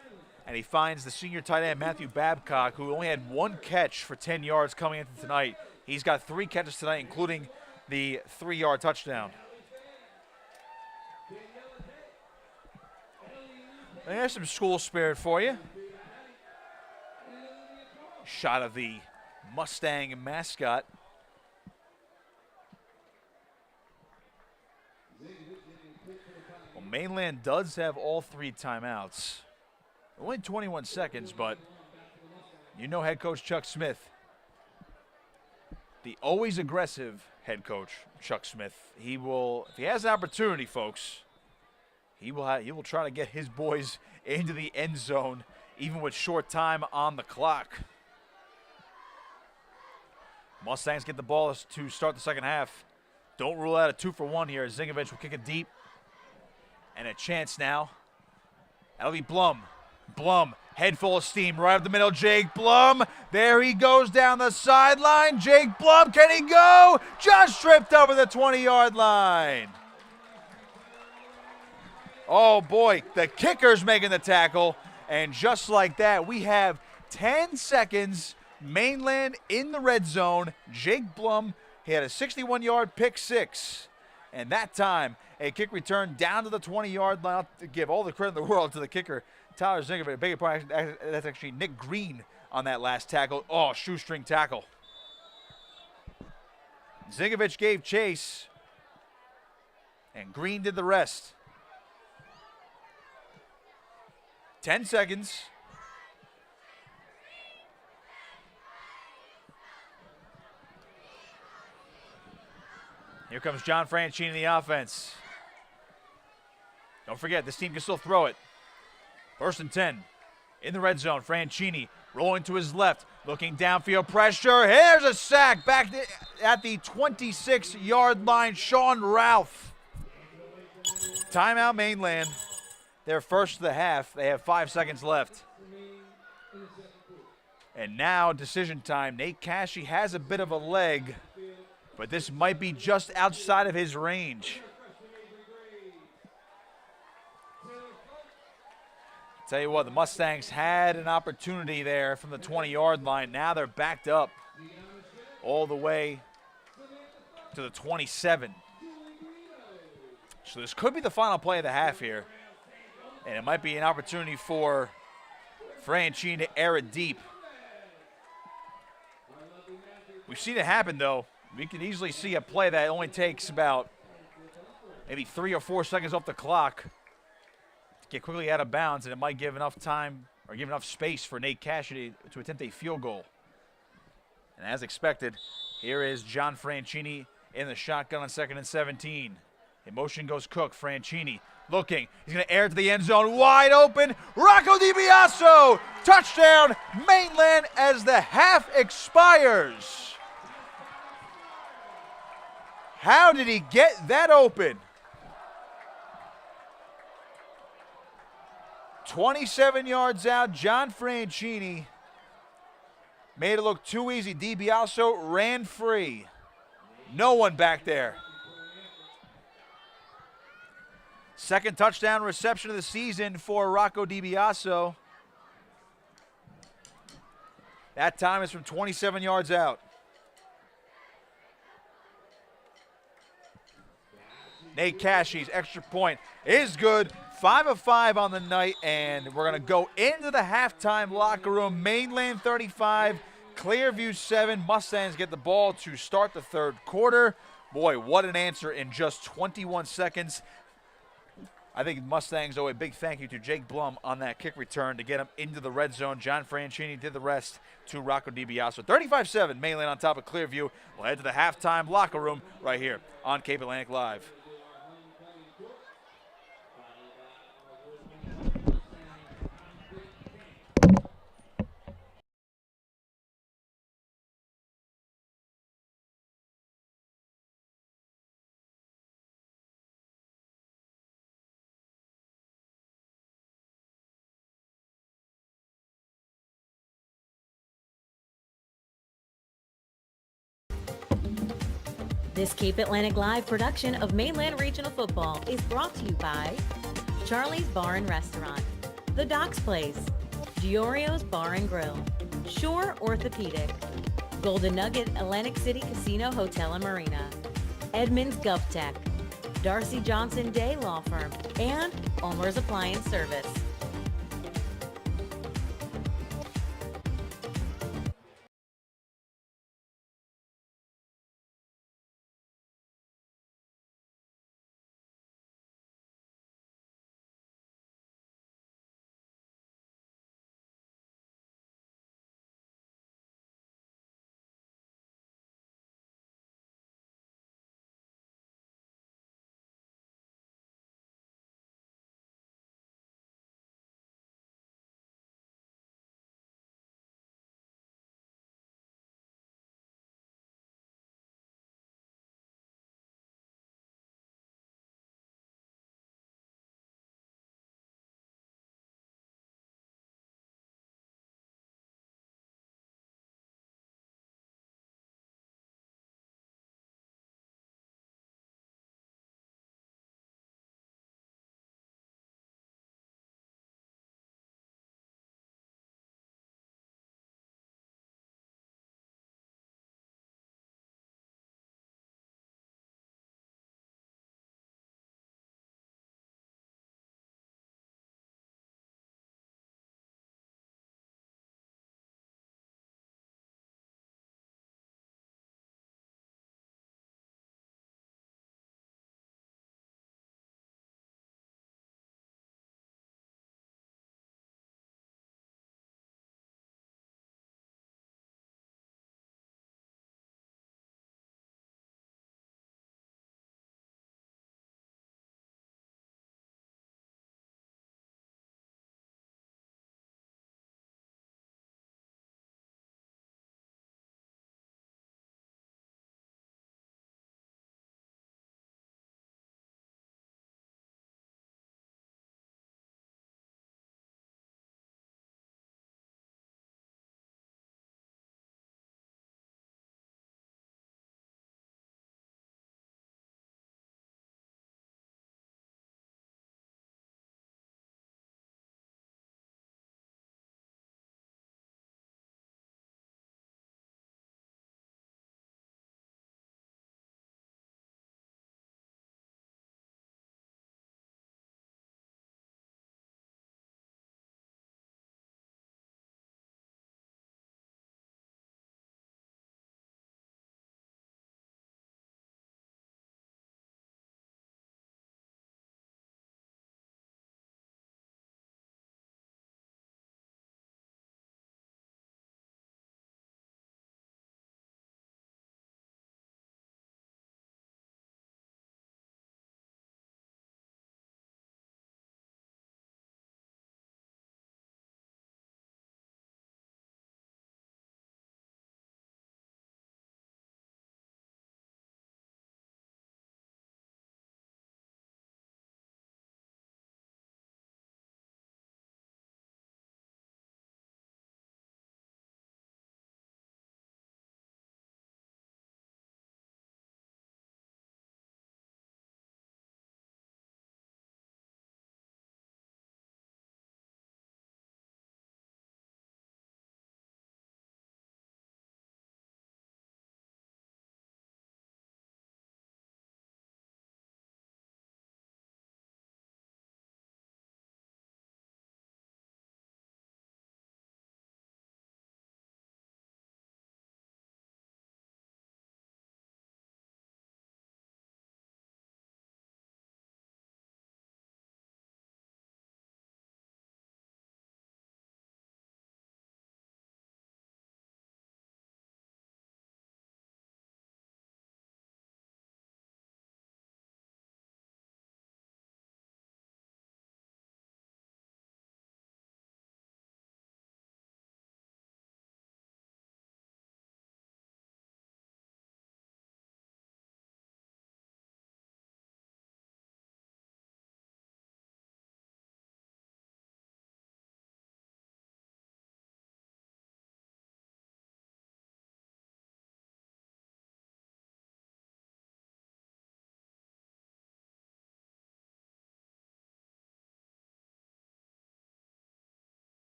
and he finds the senior tight end Matthew Babcock, who only had 1 catch for 10 yards coming into tonight. He's got 3 catches tonight, including the 3-yard touchdown. There's some school spirit for you. Shot of the Mustang mascot Mainland does have all 3 timeouts. Only 21 seconds, but you know head coach Chuck Smith, the always aggressive head coach Chuck Smith. He will, if he has an opportunity, folks, he will try to get his boys into the end zone, even with short time on the clock. Mustangs get the ball to start the second half. Don't rule out a 2-for-1 here. Zingovich will kick it deep. And a chance now. That'll be Blum. Blum, head full of steam, right up the middle. Jake Blum, there he goes down the sideline. Jake Blum, can he go? Just tripped over the 20-yard line. Oh boy, the kicker's making the tackle. And just like that, we have 10 seconds. Mainland in the red zone. Jake Blum, he had a 61-yard pick six. And that time, a kick return down to the 20-yard line. I'll give all the credit in the world to the kicker, Tyler Zingovich. Beg your pardon, that's actually Nick Green on that last tackle. Oh, shoestring tackle. Zingovich gave chase, and Green did the rest. 10 seconds. Here comes John Franchini in the offense. Don't forget, this team can still throw it. 1st and 10. In the red zone, Franchini rolling to his left, looking downfield pressure. Here's a sack back at the 26-yard line. Sean Ralph. Timeout Mainland. They're first of the half. They have 5 seconds left. And now decision time. Nate Cashy has a bit of a leg, but this might be just outside of his range. Tell you what, the Mustangs had an opportunity there from the 20-yard line. Now they're backed up all the way to the 27. So this could be the final play of the half here. And it might be an opportunity for Franchini to air it deep. We've seen it happen, though. We can easily see a play that only takes about maybe 3 or 4 seconds off the clock to get quickly out of bounds, and it might give enough time or give enough space for Nate Cassidy to attempt a field goal. And as expected, here is John Franchini in the shotgun on 2nd and 17. In motion goes Cook. Franchini looking. He's going to air it to the end zone. Wide open. Rocco Debiaso. Touchdown, Mainland, as the half expires. How did he get that open? 27 yards out, John Franchini made it look too easy. Debiaso ran free. No one back there. Second touchdown reception of the season for Rocco Debiaso. That time is from 27 yards out. Nate Cashy's extra point is good. 5 of 5 on the night, and we're going to go into the halftime locker room. Mainland 35, Clearview 7. Mustangs get the ball to start the third quarter. Boy, what an answer in just 21 seconds. I think Mustangs owe a big thank you to Jake Blum on that kick return to get him into the red zone. John Franchini did the rest to Rocco Debiaso. 35-7, Mainland on top of Clearview. We'll head to the halftime locker room right here on Cape Atlantic Live. This Cape Atlantic Live production of Mainland Regional Football is brought to you by Charlie's Bar and Restaurant, The Docks Place, Orio's Bar and Grill, Shore Orthopedic, Golden Nugget Atlantic City Casino Hotel and Marina, Edmunds Gov Tech, Darcy Johnson Day Law Firm, and Ulmers Appliance Service.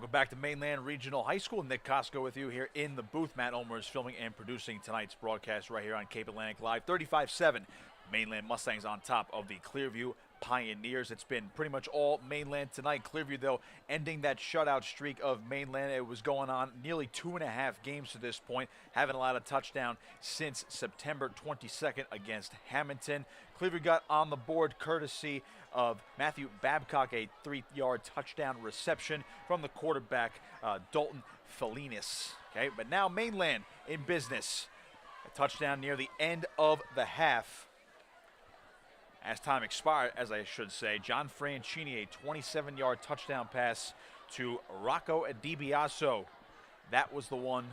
Welcome back to Mainland Regional High School. Nick Costco with you here in the booth. Matt Ulmers filming and producing tonight's broadcast right here on Cape Atlantic Live. 35-7, Mainland Mustangs on top of the Clearview Pioneers. It's been pretty much all Mainland tonight. Clearview, though, ending that shutout streak of Mainland. It was going on nearly 2.5 games to this point. Haven't allowed a touchdown since September 22nd against Hamilton. Clearview got on the board courtesy of Matthew Babcock, a 3-yard touchdown reception from the quarterback, Dalton Felinis. Okay, but now Mainland in business. A touchdown near the end of the half. As time expired, as I should say, John Franchini, a 27-yard touchdown pass to Rocco Debiaso. That was the one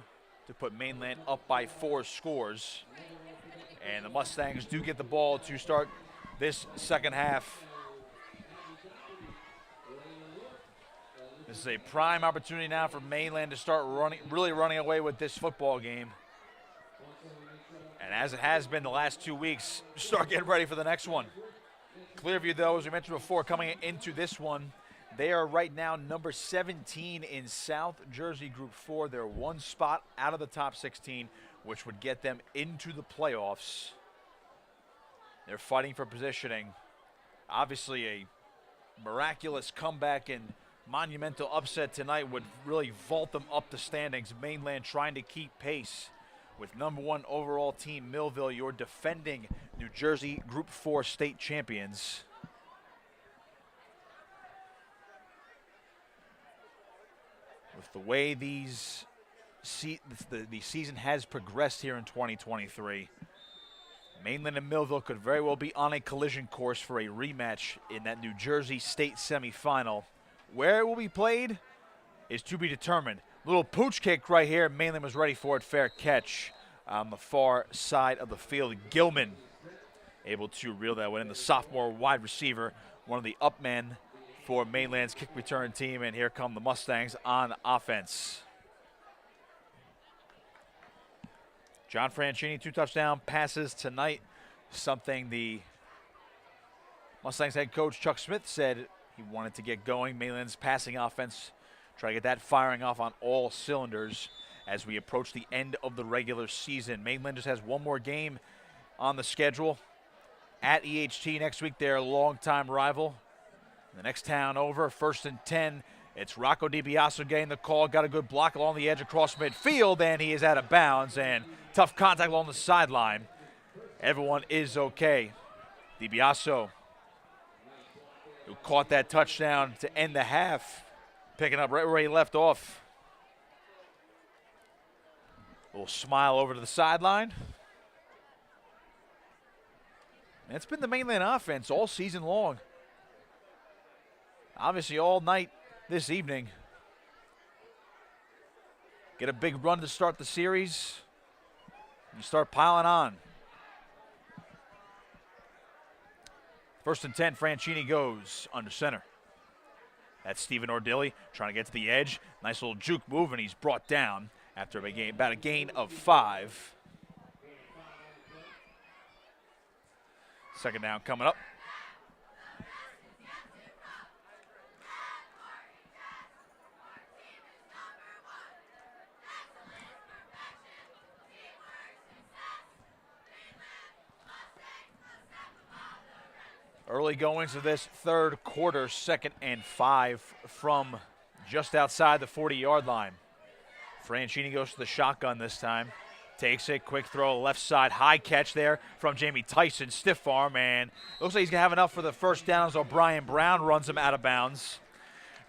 to put Mainland up by 4 scores. And the Mustangs do get the ball to start this second half. This is a prime opportunity now for Mainland to start really running away with this football game. And as it has been the last 2 weeks, start getting ready for the next one. Clearview, though, as we mentioned before, coming into this one, they are right now number 17 in South Jersey Group 4. They're one spot out of the top 16, which would get them into the playoffs. They're fighting for positioning. Obviously, a miraculous comeback and monumental upset tonight would really vault them up the standings. Mainland trying to keep pace with number 1 overall team Millville, your defending New Jersey Group 4 state champions. With the way the season has progressed here in 2023, Mainland and Millville could very well be on a collision course for a rematch in that New Jersey state semifinal. Where it will be played is to be determined. Little pooch kick right here. Mainland was ready for it. Fair catch on the far side of the field. Gilman able to reel that one in. The sophomore wide receiver, one of the up men for Mainland's kick return team. And here come the Mustangs on offense. John Franchini, 2 touchdown passes tonight. Something the Mustangs head coach Chuck Smith said he wanted to get going. Mainland's passing offense, try to get that firing off on all cylinders as we approach the end of the regular season. Mainland just has one more game on the schedule at EHT next week, their longtime rival. The next town over, 1st and 10. It's Rocco Debiaso getting the call. Got a good block along the edge across midfield, and he is out of bounds. And tough contact along the sideline. Everyone is okay. Debiaso, who caught that touchdown to end the half, picking up right where he left off. A little smile over to the sideline. And it's been the Mainland offense all season long. Obviously all night this evening. Get a big run to start the series. You start piling on. 1st and 10, Franchini goes under center. That's Stephen Ordille trying to get to the edge. Nice little juke move, and he's brought down after about a gain of 5. Second down coming up. Early goings of this third quarter, 2nd and 5 from just outside the 40-yard line. Franchini goes to the shotgun this time. Takes it, quick throw, left side, high catch there from Jamie Tyson, stiff arm, and looks like he's going to have enough for the first down as O'Brien Brown runs him out of bounds.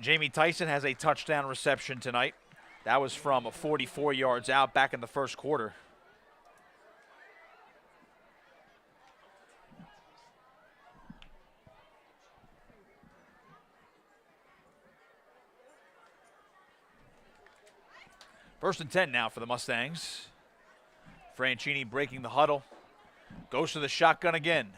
Jamie Tyson has a touchdown reception tonight. That was from 44 yards out back in the first quarter. First and 10 now for the Mustangs. Franchini breaking the huddle. Goes to the shotgun again.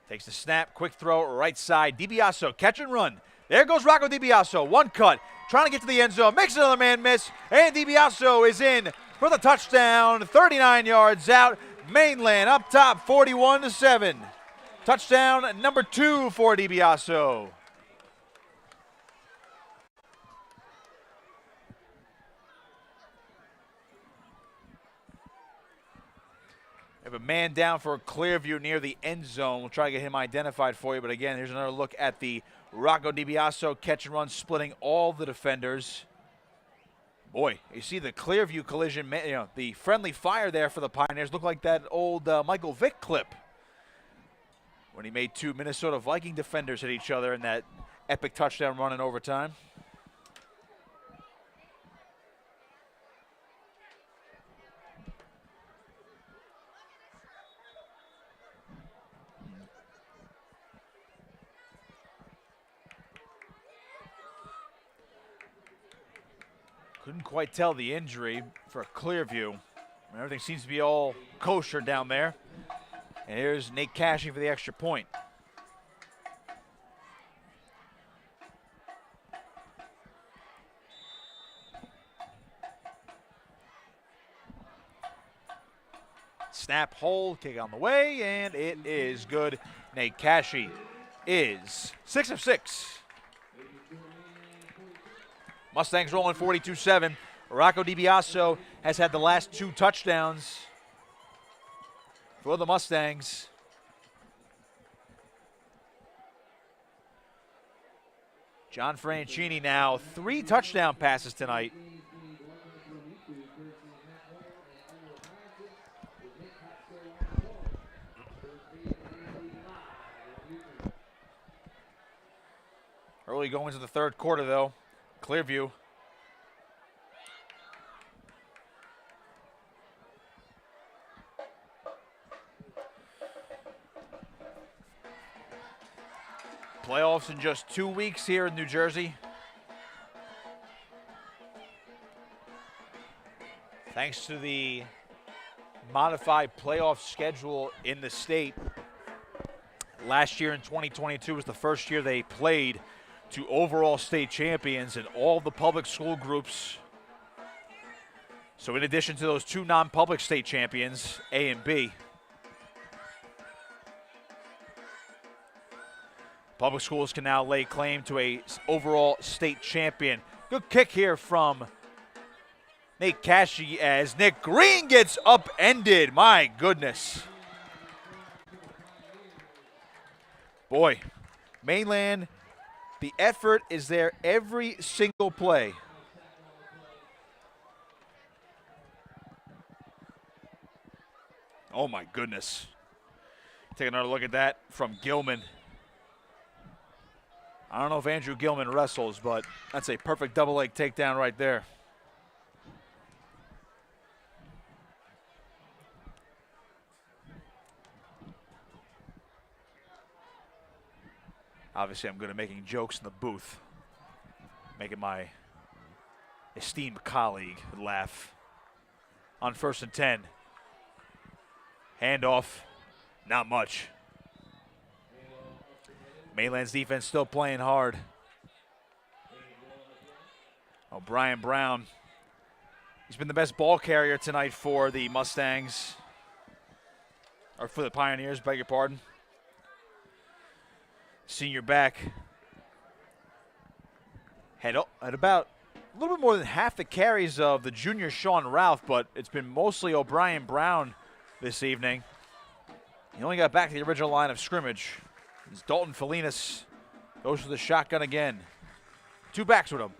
Takes the snap, quick throw, right side. Debiaso, catch and run. There goes Rocco Debiaso, one cut. Trying to get to the end zone, makes another man miss. And Debiaso is in for the touchdown, 39 yards out. Mainland up top, 41-7. Touchdown number 2 for Debiaso. have a man down for Clearview near the end zone. We'll try to get him identified for you. But again, here's another look at the Rocco Debiaso catch and run, splitting all the defenders. Boy, you see the Clearview collision, the friendly fire there for the Pioneers. Looked like that old Michael Vick clip when he made two Minnesota Viking defenders hit each other in that epic touchdown run in overtime. Couldn't quite tell the injury for Clearview. Everything seems to be all kosher down there. And here's Nate Cashy for the extra point. Snap, hold, kick on the way, and it is good. Nate Cashy is 6 of 6. Mustangs rolling 42-7. Rocco Debiaso has had the last 2 touchdowns for the Mustangs. John Franchini now 3 touchdown passes tonight. Early going into the third quarter, though. Clearview. Playoffs in just 2 weeks here in New Jersey. Thanks to the modified playoff schedule in the state. Last year in 2022 was the first year they played to overall state champions in all the public school groups. So in addition to those 2 non-public state champions, A and B, public schools can now lay claim to a overall state champion. Good kick here from Nate Cashy as Nick Green gets upended. My goodness. Boy, Mainland, the effort is there every single play. Oh my goodness. Take another look at that from Gilman. I don't know if Andrew Gilman wrestles, but that's a perfect double leg takedown right there. Obviously, I'm good at making jokes in the booth, making my esteemed colleague laugh. On 1st and 10. Handoff, not much. Mainland's defense still playing hard. Oh, Brian Brown. He's been the best ball carrier tonight for the Mustangs. Or for the Pioneers, beg your pardon. Senior back had about a little bit more than half the carries of the junior Sean Ralph, but it's been mostly O'Brien Brown this evening. He only got back to the original line of scrimmage. As Dalton Felinas goes for the shotgun again. 2 backs with him.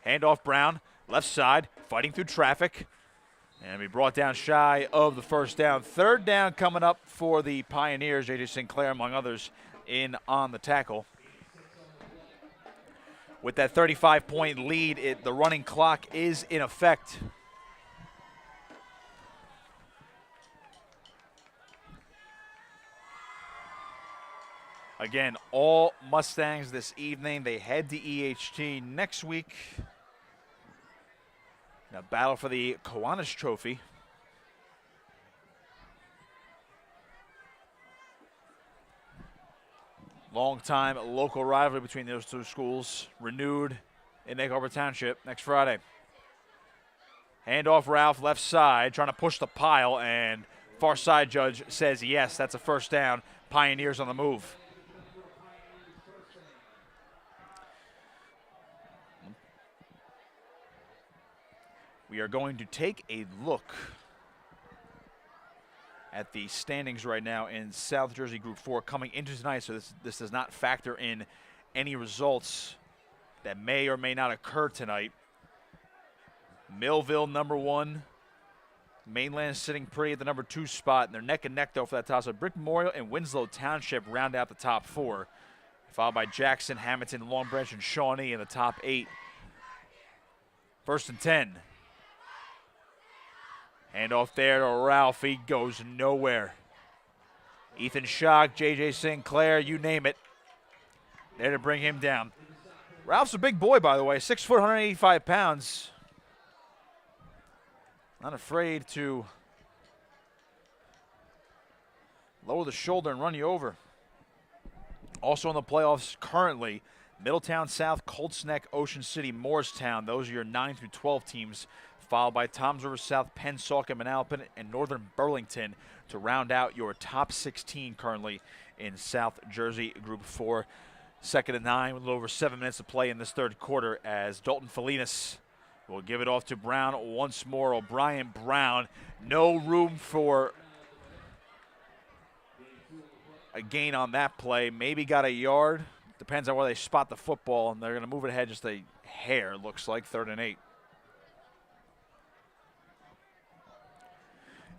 Handoff Brown, left side, fighting through traffic. And we brought down shy of the first down. 3rd down coming up for the Pioneers. J.J. Sinclair, among others, in on the tackle. With that 35-point lead, the running clock is in effect. Again, all Mustangs this evening. They head to EHT next week. Now battle for the Kiwanis Trophy. Long-time local rivalry between those 2 schools, renewed in Egg Harbor Township next Friday. Handoff Ralph, left side, trying to push the pile, and far side judge says yes, that's a first down. Pioneers on the move. We are going to take a look at the standings right now in South Jersey Group 4 coming into tonight, so this does not factor in any results that may or may not occur tonight. Millville number 1. Mainland sitting pretty at the number 2 spot, and they're neck and neck though for that toss. So Brick Memorial and Winslow Township round out the top 4, followed by Jackson, Hamilton, Long Branch, and Shawnee in the top 8. 1st and 10. Handoff there to Ralph. He goes nowhere. Ethan Schock, J.J. Sinclair, you name it. There to bring him down. Ralph's a big boy, by the way, 6 foot, 185 pounds. Not afraid to lower the shoulder and run you over. Also in the playoffs currently, Middletown South, Colts Neck, Ocean City, Moorestown. Those are your 9 through 12 teams, followed by Toms River South, Pennsauken, Manalapan, and Northern Burlington to round out your top 16 currently in South Jersey Group 4. 2nd and 9 with a little over 7 minutes to play in this third quarter as Dalton Felinas will give it off to Brown once more. O'Brien Brown, no room for a gain on that play. Maybe got a yard. Depends on where they spot the football, and they're going to move it ahead just a hair, looks like. 3rd and 8.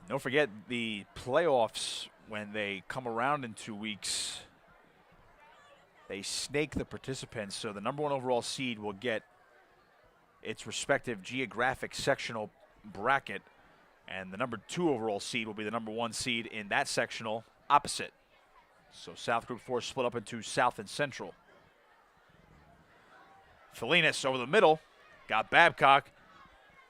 Don't forget the playoffs, when they come around in 2 weeks, they snake the participants, so the number 1 overall seed will get its respective geographic sectional bracket, and the number 2 overall seed will be the number 1 seed in that sectional opposite. So South Group 4 split up into South and Central. Felinas over the middle, got Babcock,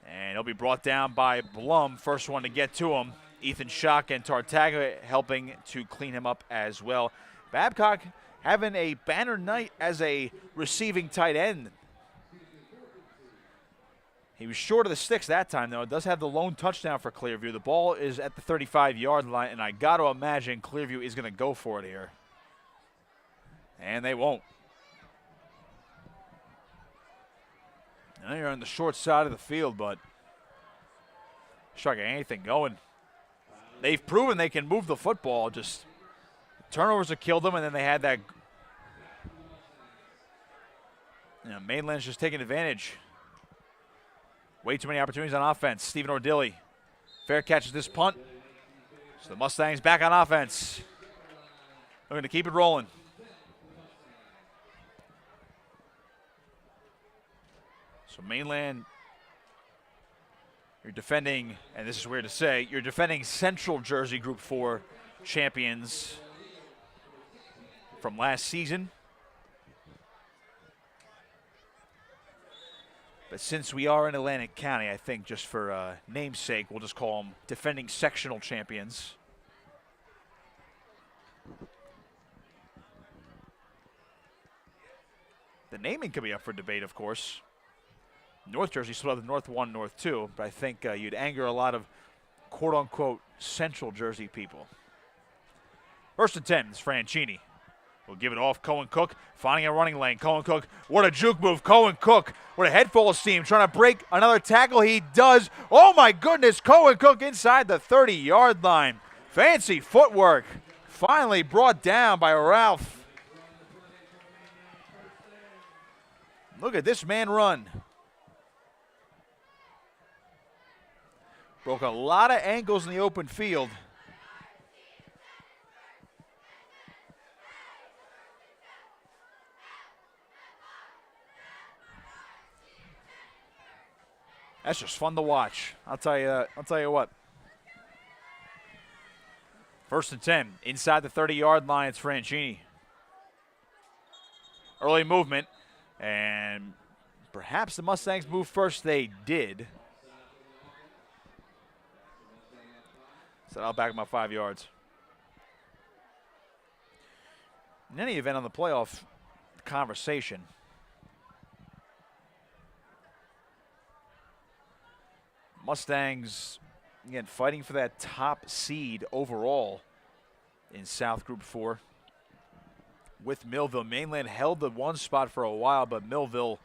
and he'll be brought down by Blum, first one to get to him. Ethan Schock and Tartaga helping to clean him up as well. Babcock having a banner night as a receiving tight end. He was short of the sticks that time, though. It does have the lone touchdown for Clearview. The ball is at the 35-yard line, and I got to imagine Clearview is going to go for it here. And they won't. And they're on the short side of the field, but just not getting anything going. They've proven they can move the football. Just turnovers have killed them, and then they had that. Mainland's just taking advantage. Way too many opportunities on offense. Stephen Ordille. Fair catches this punt. So the Mustangs back on offense. They're going to keep it rolling. So Mainland, you're defending, and this is weird to say, you're defending Central Jersey Group 4 champions from last season. But since we are in Atlantic County, I think just for namesake, we'll just call them defending sectional champions. The naming could be up for debate, of course. North Jersey split up the North 1, North 2, but I think you'd anger a lot of quote-unquote Central Jersey people. 1st and 10 is Franchini. We'll give it off. Cohen Cook finding a running lane. Cohen Cook, what a juke move. Cohen Cook, what a head full of steam, trying to break another tackle. He does. Oh, my goodness. Cohen Cook inside the 30-yard line. Fancy footwork. Finally brought down by Ralph. Look at this man run. Broke a lot of ankles in the open field. That's just fun to watch. I'll tell you what. 1st and 10, inside the 30-yard line, it's Franchini. Early movement, and perhaps the Mustangs move first. They did. So I'll back about 5 yards. In any event, on the playoff conversation, Mustangs, again, fighting for that top seed overall in South Group 4 with Millville. Mainland held the 1 spot for a while, but Millville,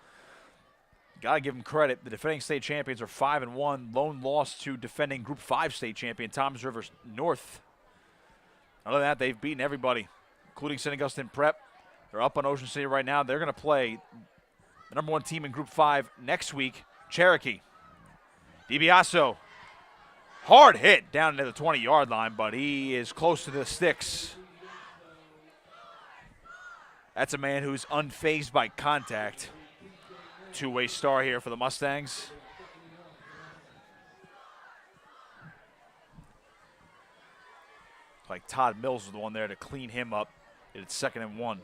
got to give them credit. The defending state champions are 5-1. Lone loss to defending Group 5 state champion Toms River North Other than that, they've beaten everybody, including St. Augustine Prep. They're up on Ocean City right now. They're going to play the number 1 team in Group 5 next week, Cherokee. Debiaso, hard hit down to the 20-yard line, but he is close to the sticks. That's a man who's unfazed by contact. Two-way star here for the Mustangs. Like Todd Mills was the one there to clean him up. It's 2nd and 1.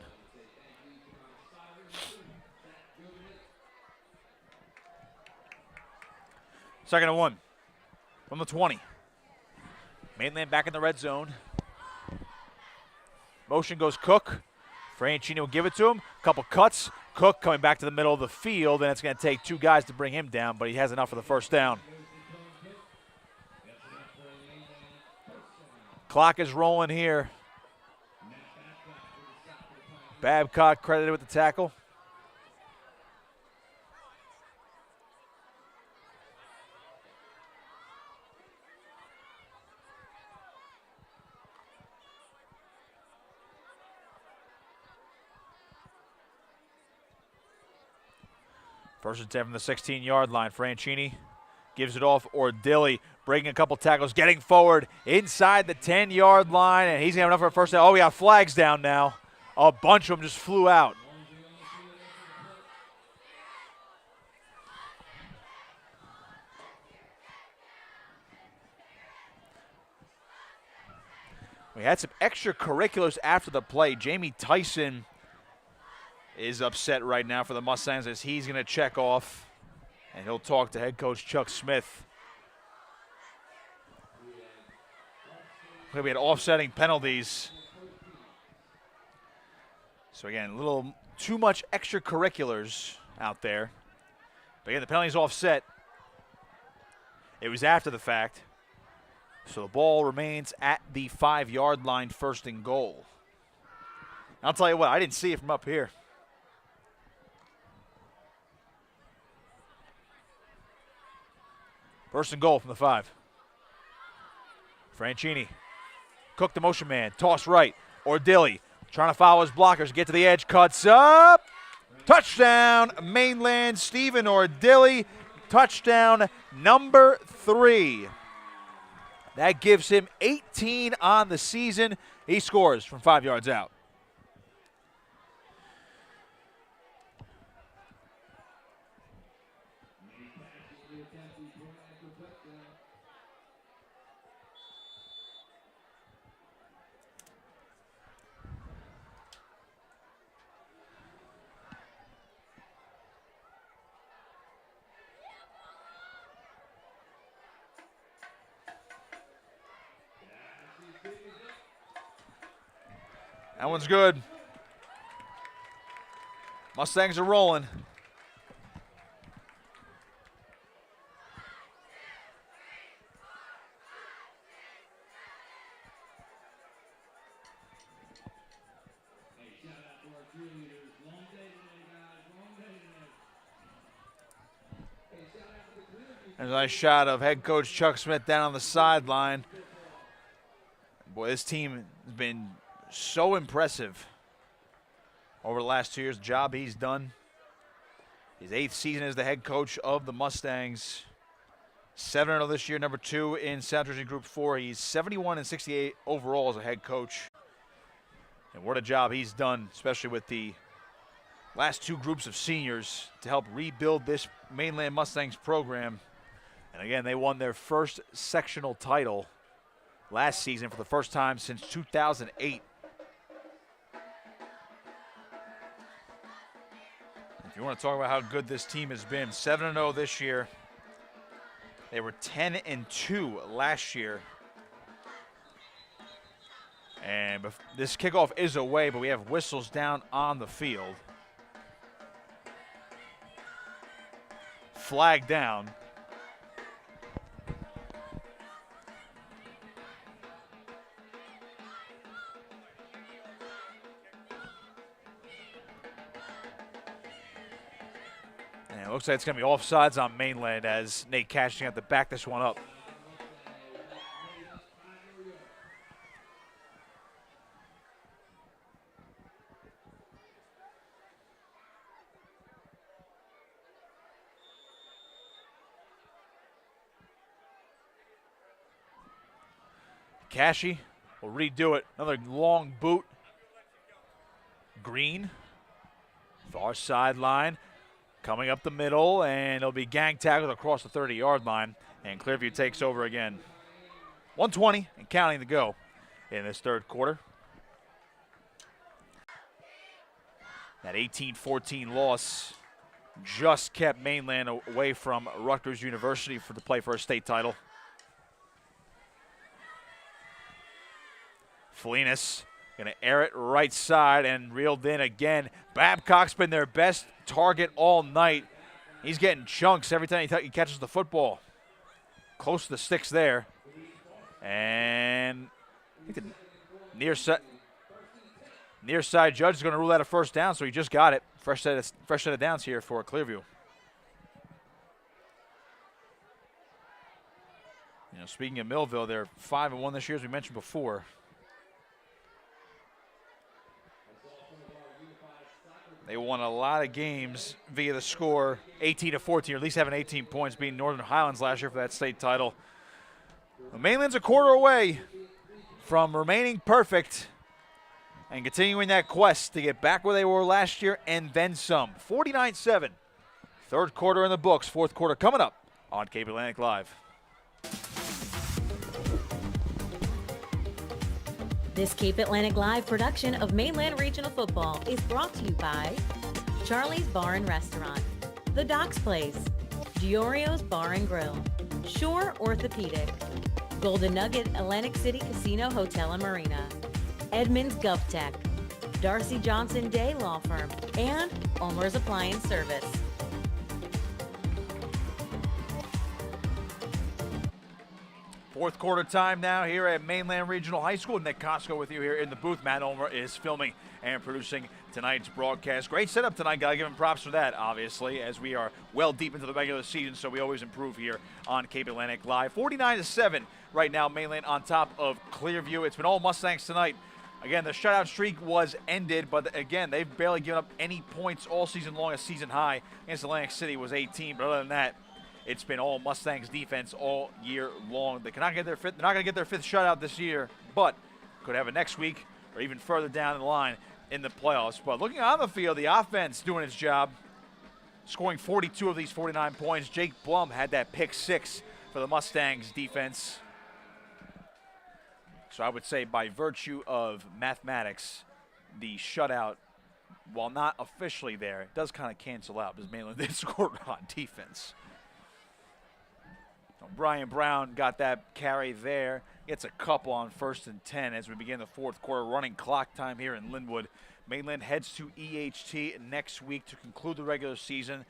Second and 1 from the 20. Mainland back in the red zone. Motion goes Cook. Franchini will give it to him. Couple cuts. Cook coming back to the middle of the field, and it's going to take 2 guys to bring him down, but he has enough for the first down. Clock is rolling here. Babcock credited with the tackle. First and 10 from the 16-yard line. Franchini gives it off. Ordille breaking a couple tackles, getting forward inside the 10-yard line, and he's going to have enough for a first down. Oh, we got flags down now. A bunch of them just flew out. We had some extracurriculars after the play. Jamie Tyson is upset right now for the Mustangs as he's going to check off, and he'll talk to head coach Chuck Smith. We had offsetting penalties. So again, a little too much extracurriculars out there. But again, the penalty's offset. It was after the fact. So the ball remains at the 5-yard line, 1st and goal. I'll tell you what, I didn't see it from up here. First and goal from the 5. Franchini. Cook the motion man. Toss right. Ordille trying to follow his blockers. Get to the edge. Cuts up. Touchdown, Mainland. Stephen Ordille. Touchdown number 3. That gives him 18 on the season. He scores from 5 yards out. That one's good. Mustangs are rolling. There's a nice shot of head coach Chuck Smith down on the sideline. Boy, this team has been so impressive over the last 2 years. The job he's done. His 8th season as the head coach of the Mustangs. 7-0 this year, number 2 in South Jersey Group 4. He's 71-68 overall as a head coach. And what a job he's done, especially with the last 2 groups of seniors to help rebuild this Mainland Mustangs program. And again, they won their first sectional title last season for the first time since 2008. If you want to talk about how good this team has been, 7-0 this year. They were 10-2 last year. And this kickoff is away, but we have whistles down on the field. Flag down. And it looks like it's going to be offsides on Mainland as Nate Cashing have to back this one up. Cashy will redo it. Another long boot. Green, far sideline, coming up the middle, and it'll be gang tackled across the 30-yard line, and Clearview takes over again. 1:20 and counting to go in this third quarter. That 18-14 loss just kept Mainland away from Rutgers University to play for a state title. Felinas going to air it right side and reeled in again. Babcock's been their best target all night. He's getting chunks every time he catches the football. Close to the sticks there. And I think the near side judge is going to rule that a first down, so he just got it. Fresh set of downs here for Clearview. You know, speaking of Millville, they're 5-1 this year, as we mentioned before. They won a lot of games via the score 18-14, or at least having 18 points, beating Northern Highlands last year for that state title. The Mainland's a quarter away from remaining perfect and continuing that quest to get back where they were last year and then some. 49-7. Third quarter in the books. Fourth quarter coming up on Cape Atlantic Live. This Cape Atlantic Live production of Mainland Regional Football is brought to you by Charlie's Bar and Restaurant, The Docks Place, Orio's Bar and Grill, Shore Orthopedic, Golden Nugget Atlantic City Casino Hotel and Marina, Edmunds Gov Tech, Darcy Johnson Day Law Firm, and Ulmers Appliance Service. Fourth quarter time now here at Mainland Regional High School. Nick Costco with you here in the booth. Matt Ulmer is filming and producing tonight's broadcast. Great setup tonight. Got to give him props for that, obviously, as we are well deep into the regular season, so we always improve here on Cape Atlantic Live. 49-7 right now, Mainland on top of Clearview. It's been all Mustangs tonight. Again, the shutout streak was ended, but again, they've barely given up any points all season long. A season high against Atlantic City was 18, but other than that, it's been all Mustangs defense all year long. They're not going to get their fifth shutout this year, but could have it next week or even further down the line in the playoffs. But looking on the field, the offense doing its job, scoring 42 of these 49 points. Jake Blum had that pick six for the Mustangs defense. So I would say by virtue of mathematics, the shutout, while not officially there, it does kind of cancel out because Mainland did score on defense. Brian Brown got that carry there. Gets a couple on 1st and 10 as we begin the fourth quarter. Running clock time here in Linwood. Mainland heads to EHT next week to conclude the regular season.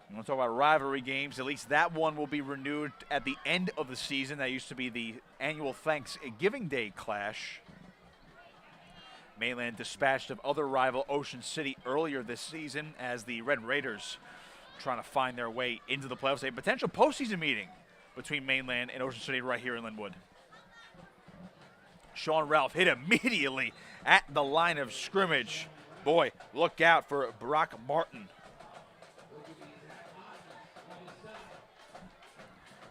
You want to talk about rivalry games? At least that one will be renewed at the end of the season. That used to be the annual Thanksgiving Day clash. Mainland dispatched of other rival Ocean City earlier this season as the Red Raiders trying to find their way into the playoffs. A potential postseason meeting between Mainland and Ocean City right here in Linwood. Sean Ralph hit immediately at the line of scrimmage. Boy, look out for Brock Martin.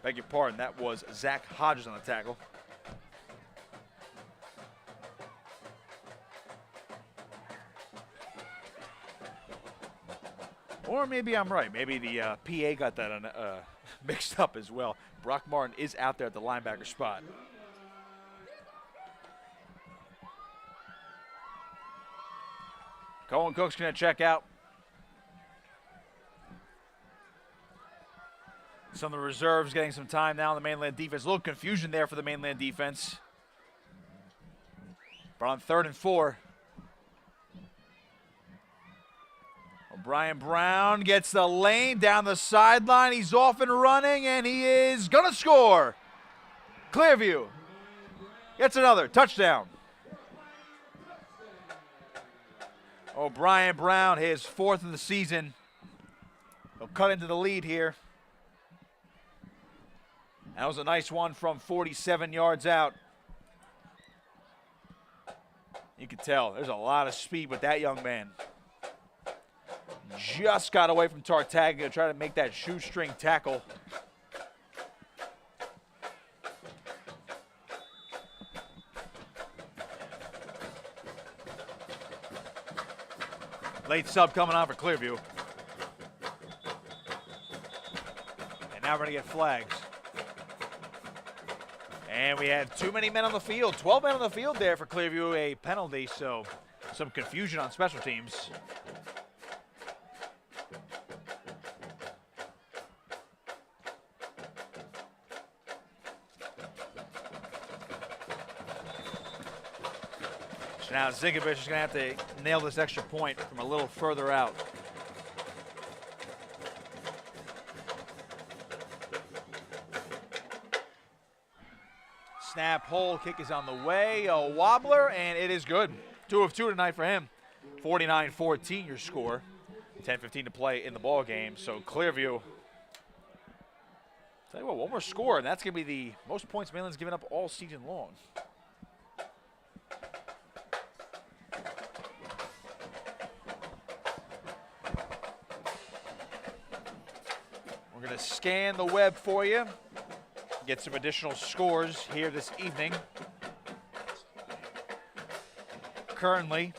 Beg your pardon, that was Zach Hodges on the tackle. Or maybe I'm right. Maybe the PA got that mixed up as well. Brock Martin is out there at the linebacker spot. Colin Cook's going to check out. Some of the reserves getting some time now in the Mainland defense. A little confusion there for the Mainland defense. But on 3rd and 4. Brian Brown gets the lane down the sideline. He's off and running, and he is going to score. Clearview gets another touchdown. Brian Brown, his 4th of the season. He'll cut into the lead here. That was a nice one from 47 yards out. You can tell there's a lot of speed with that young man. Just got away from Tartaga, trying to make that shoestring tackle. Late sub coming on for Clearview. And now we're going to get flags. And we had too many men on the field. 12 men on the field there for Clearview, a penalty, so some confusion on special teams. So now Zinkovich is going to have to nail this extra point from a little further out. Snap, hole, kick is on the way. A wobbler, and it is good. 2 of 2 tonight for him. 49-14 your score. 10:15 to play in the ball game. So Clearview, tell you what, one more score, and that's going to be the most points Mainland's given up all season long. We're going to scan the web for you. Get some additional scores here this evening. Currently,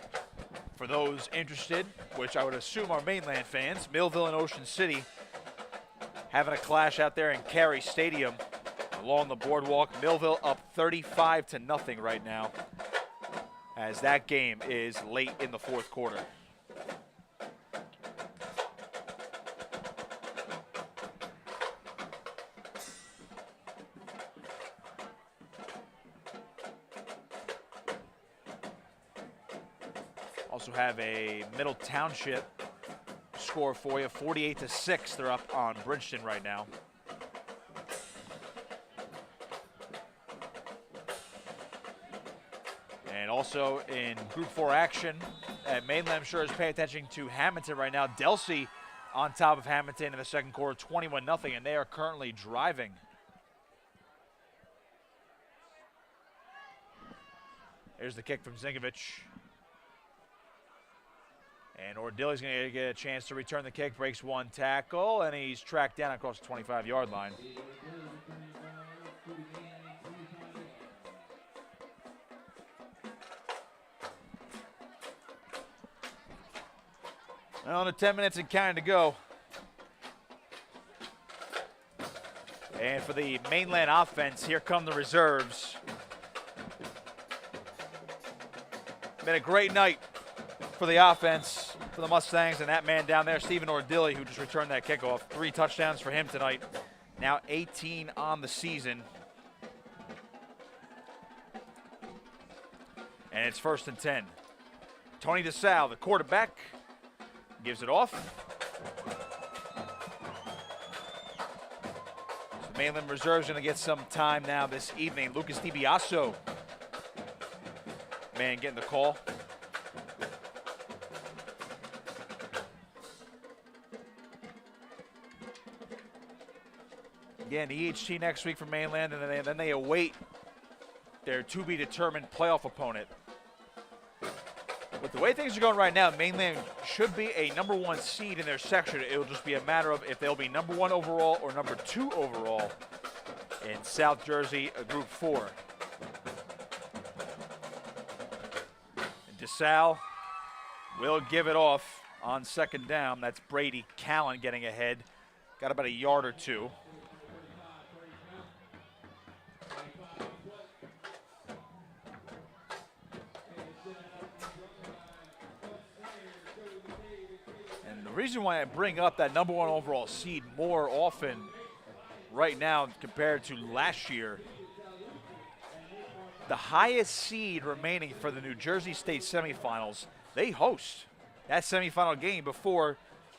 for those interested, which I would assume are Mainland fans, Millville and Ocean City having a clash out there in Cary Stadium along the boardwalk. Millville up 35-0 right now, as that game is late in the fourth quarter. Also have a Middle Township score for you, 48-6. They're up on Bridgeton right now. And also in Group 4 action at Mainland, I'm sure is paying attention to Hamilton right now. Delsey on top of Hamilton in the second quarter, 21-0, and they are currently driving. There's the kick from Zinkovich. And Ordille is going to get a chance to return the kick, breaks one tackle, and he's tracked down across the 25-yard line. Well, under 10 minutes and counting to go. And for the Mainland offense, here come the reserves. Been a great night for the offense, for the Mustangs, and that man down there, Stephen Ordille, who just returned that kickoff. 3 touchdowns for him tonight. Now 18 on the season. And it's 1st and 10. Tony DeSalle, the quarterback, gives it off. So Mainland Reserve's going to get some time now this evening. Lucas Debiaso, man, getting the call. Again, EHT next week for Mainland, and then they await their to-be-determined playoff opponent. With the way things are going right now, Mainland should be a #1 seed in their section. It will just be a matter of if they'll be #1 overall or #2 overall in South Jersey, Group 4. And DeSalle will give it off on 2nd down. That's Brady Callen getting ahead. Got about a yard or two. The reason why I bring up that #1 overall seed more often right now compared to last year, the highest seed remaining for the New Jersey State semifinals, they host that semifinal game before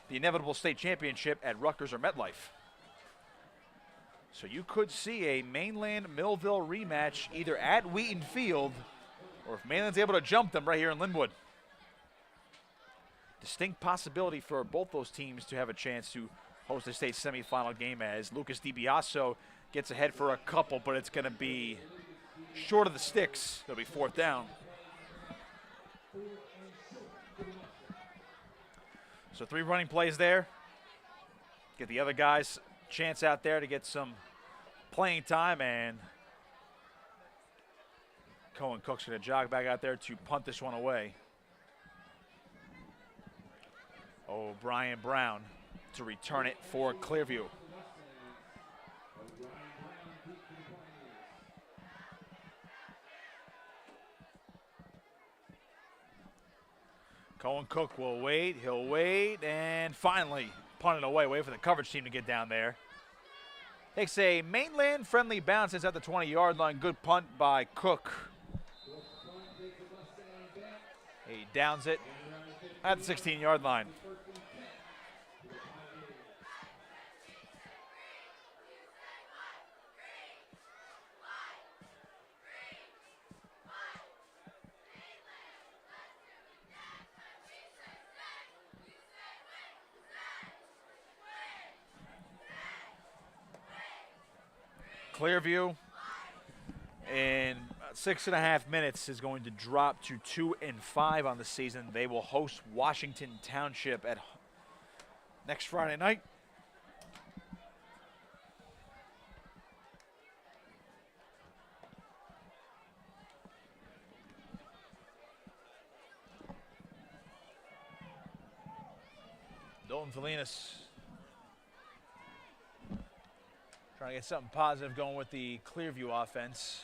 the inevitable state championship at Rutgers or MetLife. So you could see a Mainland-Millville rematch either at Wheaton Field or if Mainland's able to jump them right here in Linwood. Distinct possibility for both those teams to have a chance to host a state semifinal game, as Lucas Debiaso gets ahead for a couple, but it's going to be short of the sticks. It'll be 4th down. So 3 running plays there. Get the other guys a chance out there to get some playing time, and Cohen Cook's going to jog back out there to punt this one away. O'Brien Brown to return it for Clearview. Cohen Cook will wait, he'll wait, and finally punt it away. Wait for the coverage team to get down there. Takes a Mainland friendly bounce. It's at the 20-yard line. Good punt by Cook. He downs it at the 16-yard line. Clearview in 6.5 minutes is going to drop to 2-5 on the season. They will host Washington Township at next Friday night. Dalton Felinas trying to get something positive going with the Clearview offense.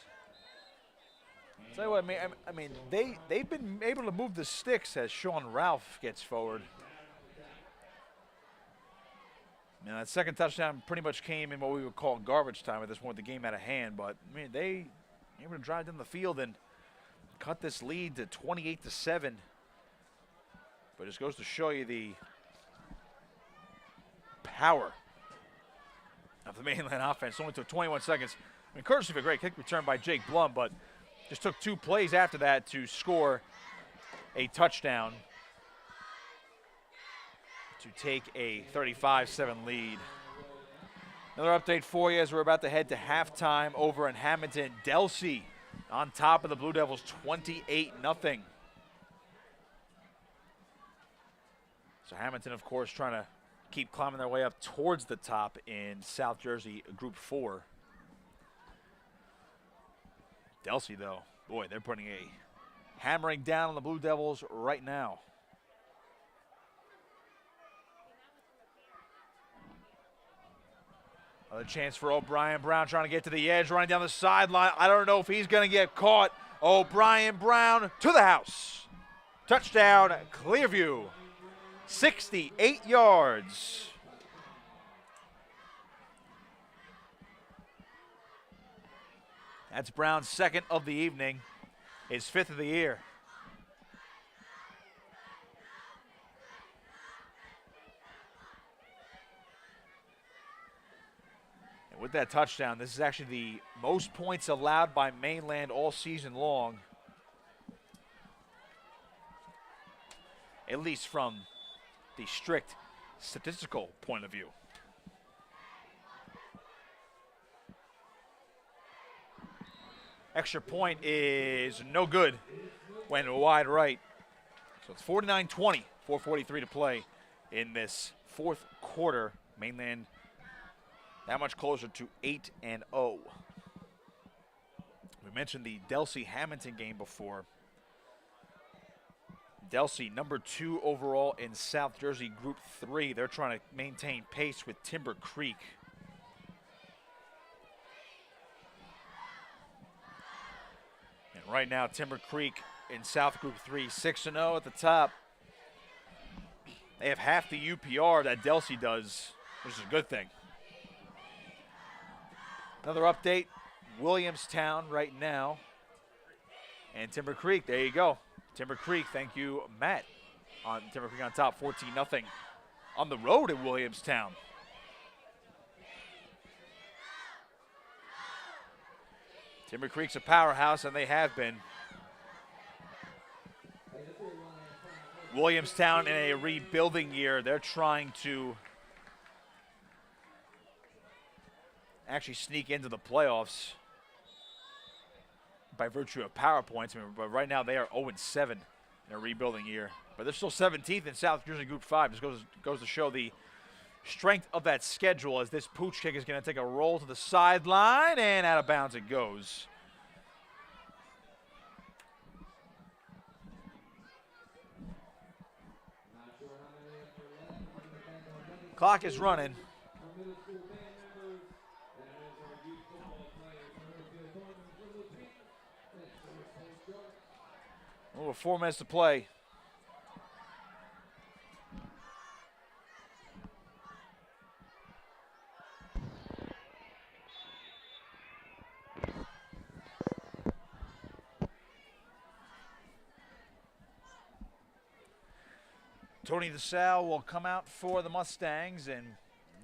I'll tell you what, I mean, they've been able to move the sticks as Sean Ralph gets forward. Now, that second touchdown pretty much came in what we would call garbage time at this point, the game out of hand. But, I mean, they were able to drive down the field and cut this lead to 28-7. But it just goes to show you the power of the Mainland offense. Only took 21 seconds. I mean, courtesy of a great kick return by Jake Blum, but just took 2 plays after that to score a touchdown to take a 35-7 lead. Another update for you as we're about to head to halftime over in Hamilton. Delsey on top of the Blue Devils, 28-0. So Hamilton, of course, trying to keep climbing their way up towards the top in South Jersey Group 4. Delsey, though, boy, they're putting a hammering down on the Blue Devils right now. Another chance for O'Brien Brown trying to get to the edge, running down the sideline. I don't know if he's going to get caught. O'Brien Brown to the house. Touchdown, Clearview. 68 yards. That's Brown's second of the evening, his 5th of the year. And with that touchdown, this is actually the most points allowed by Mainland all season long, at least from the strict statistical point of view. Extra point is no good. Went wide right. So it's 49-20, 4:43 to play in this 4th quarter. Mainland that much closer to 8-0. We mentioned the Delsey-Hamilton game before. Delsey, number 2 overall in South Jersey Group 3. They're trying to maintain pace with Timber Creek. And right now, Timber Creek in South Group 3, 6-0 at the top. They have half the UPR that Delsey does, which is a good thing. Another update, Williamstown right now. And Timber Creek, there you go. Timber Creek, thank you, Matt. On Timber Creek on top, 14-0 on the road at Williamstown. Timber Creek's a powerhouse, and they have been. Williamstown in a rebuilding year. They're trying to actually sneak into the playoffs by virtue of power points. I mean, but right now they are 0-7 in a rebuilding year. But they're still 17th in South Jersey Group 5. Just goes to show the strength of that schedule as this pooch kick is going to take a roll to the sideline, and out of bounds it goes. Clock is running. Over 4 minutes to play. Tony DeSalle will come out for the Mustangs, and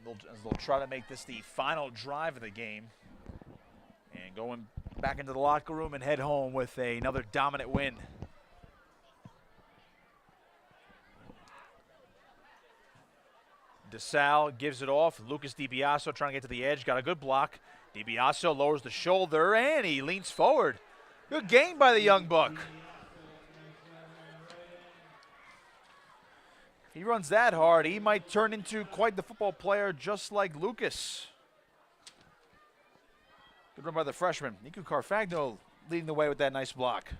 they'll try to make this the final drive of the game. And going back into the locker room and head home with another dominant win. DeSalle gives it off. Lucas Debiaso trying to get to the edge. Got a good block. Debiaso lowers the shoulder, and he leans forward. Good game by the young buck. He runs that hard, he might turn into quite the football player just like Lucas. Good run by the freshman. Niku Carfagno leading the way with that nice block.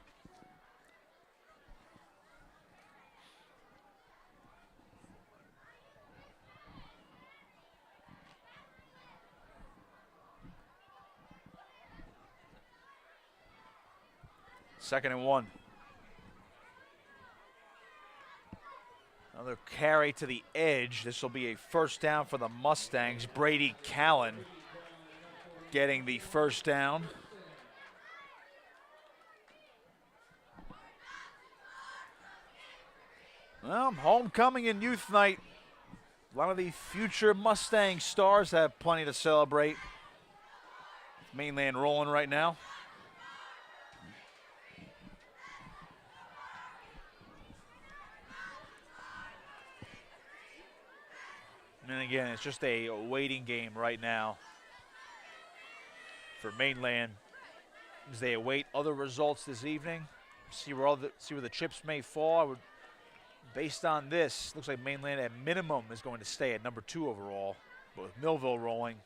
Second and 1. Another carry to the edge. This will be a first down for the Mustangs. Brady Callen getting the first down. Well, homecoming and youth night. A lot of the future Mustang stars have plenty to celebrate. Mainland rolling right now. And again, it's just a waiting game right now for Mainland as they await other results this evening. See where the chips may fall. Based on this, looks like Mainland at minimum is going to stay at number 2 overall. But with Millville rolling,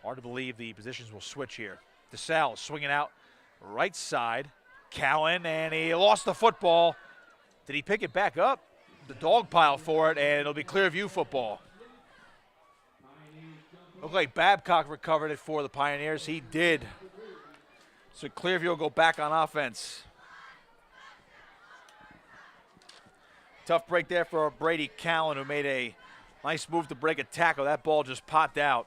hard to believe the positions will switch here. DeSalle swinging out right side. Callen, and he lost the football. Did he pick it back up? The dog pile for it, and it'll be Clearview football. Looked like Babcock recovered it for the Pioneers. He did. So Clearview will go back on offense. Tough break there for Brady Callen, who made a nice move to break a tackle. That ball just popped out.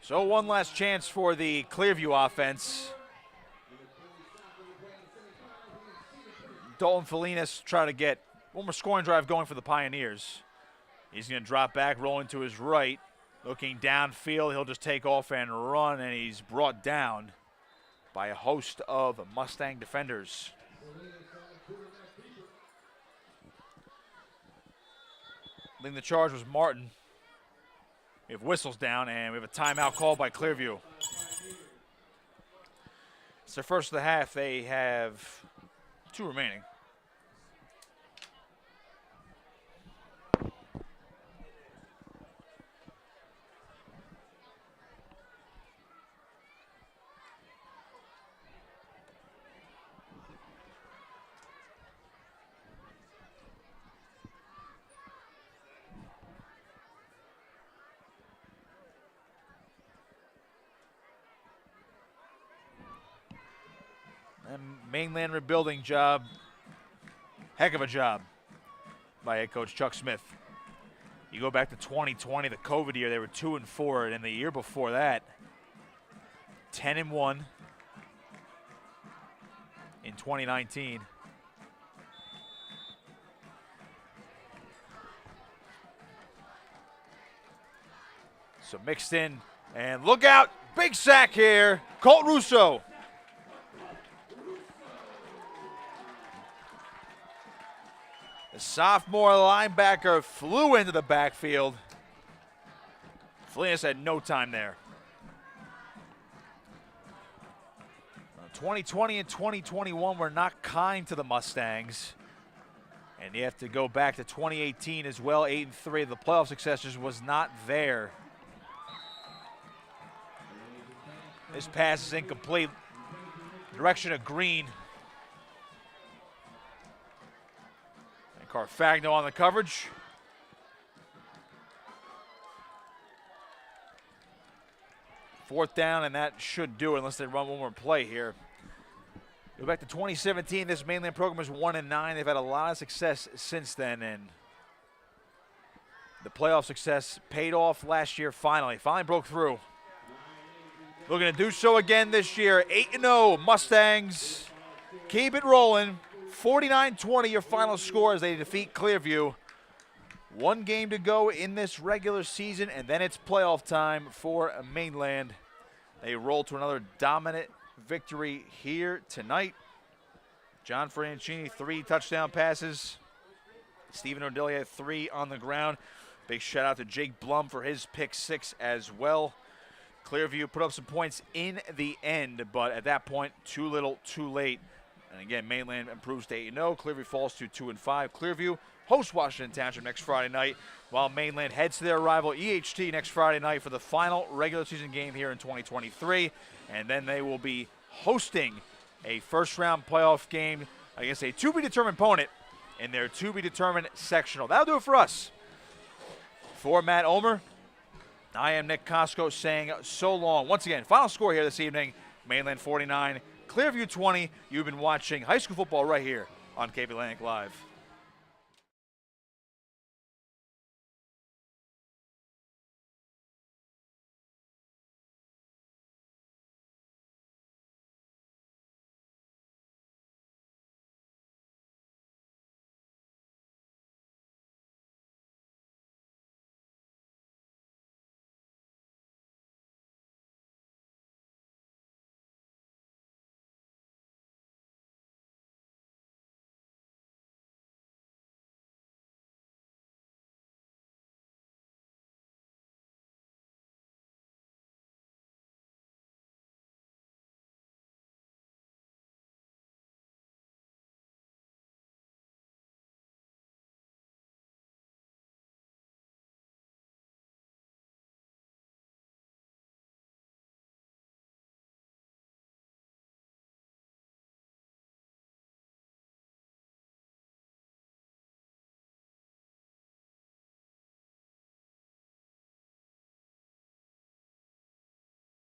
So one last chance for the Clearview offense. Dalton Felinas trying to get one more scoring drive going for the Pioneers. He's going to drop back, rolling to his right. Looking downfield, he'll just take off and run, and he's brought down by a host of Mustang defenders. Leading the charge was Martin. We have whistles down, and we have a timeout called by Clearview. It's their first of the half. They have 2 remaining. Mainland rebuilding job, heck of a job by head coach Chuck Smith. You go back to 2020, the COVID year, they were 2-4, and the year before that, 10-1 in 2019. So mixed in, and look out, big sack here, Colt Russo. The sophomore linebacker flew into the backfield. Felinas had no time there. 2020 and 2021 were not kind to the Mustangs. And you have to go back to 2018 as well, 8-3. The playoff success just was not there. This pass is incomplete. Direction of Green. And Carfagno on the coverage. Fourth down, and that should do it unless they run one more play here. Go back to 2017. This Mainland program is 1-9. They've had a lot of success since then, and the playoff success paid off last year finally. Finally broke through. Looking to do so again this year. 8-0 Mustangs. Keep it rolling. 49-20 your final score as they defeat Clearview. One game to go in this regular season, and then it's playoff time for Mainland. They roll to another dominant victory here tonight. John Franchini, 3 touchdown passes. Stephen Ordille had 3 on the ground. Big shout out to Jake Blum for his pick 6 as well. Clearview put up some points in the end, but at that point, too little, too late. And again, Mainland improves to 8-0. Clearview falls to 2-5. Clearview hosts Washington Township next Friday night, while Mainland heads to their rival EHT next Friday night for the final regular season game here in 2023. And then they will be hosting a first-round playoff game against a to-be-determined opponent in their to-be-determined sectional. That'll do it for us. For Matt Ulmer, I am Nick Costco saying so long. Once again, final score here this evening, Mainland 49, Clearview 20. You've been watching high school football right here on Cape Atlantic Live.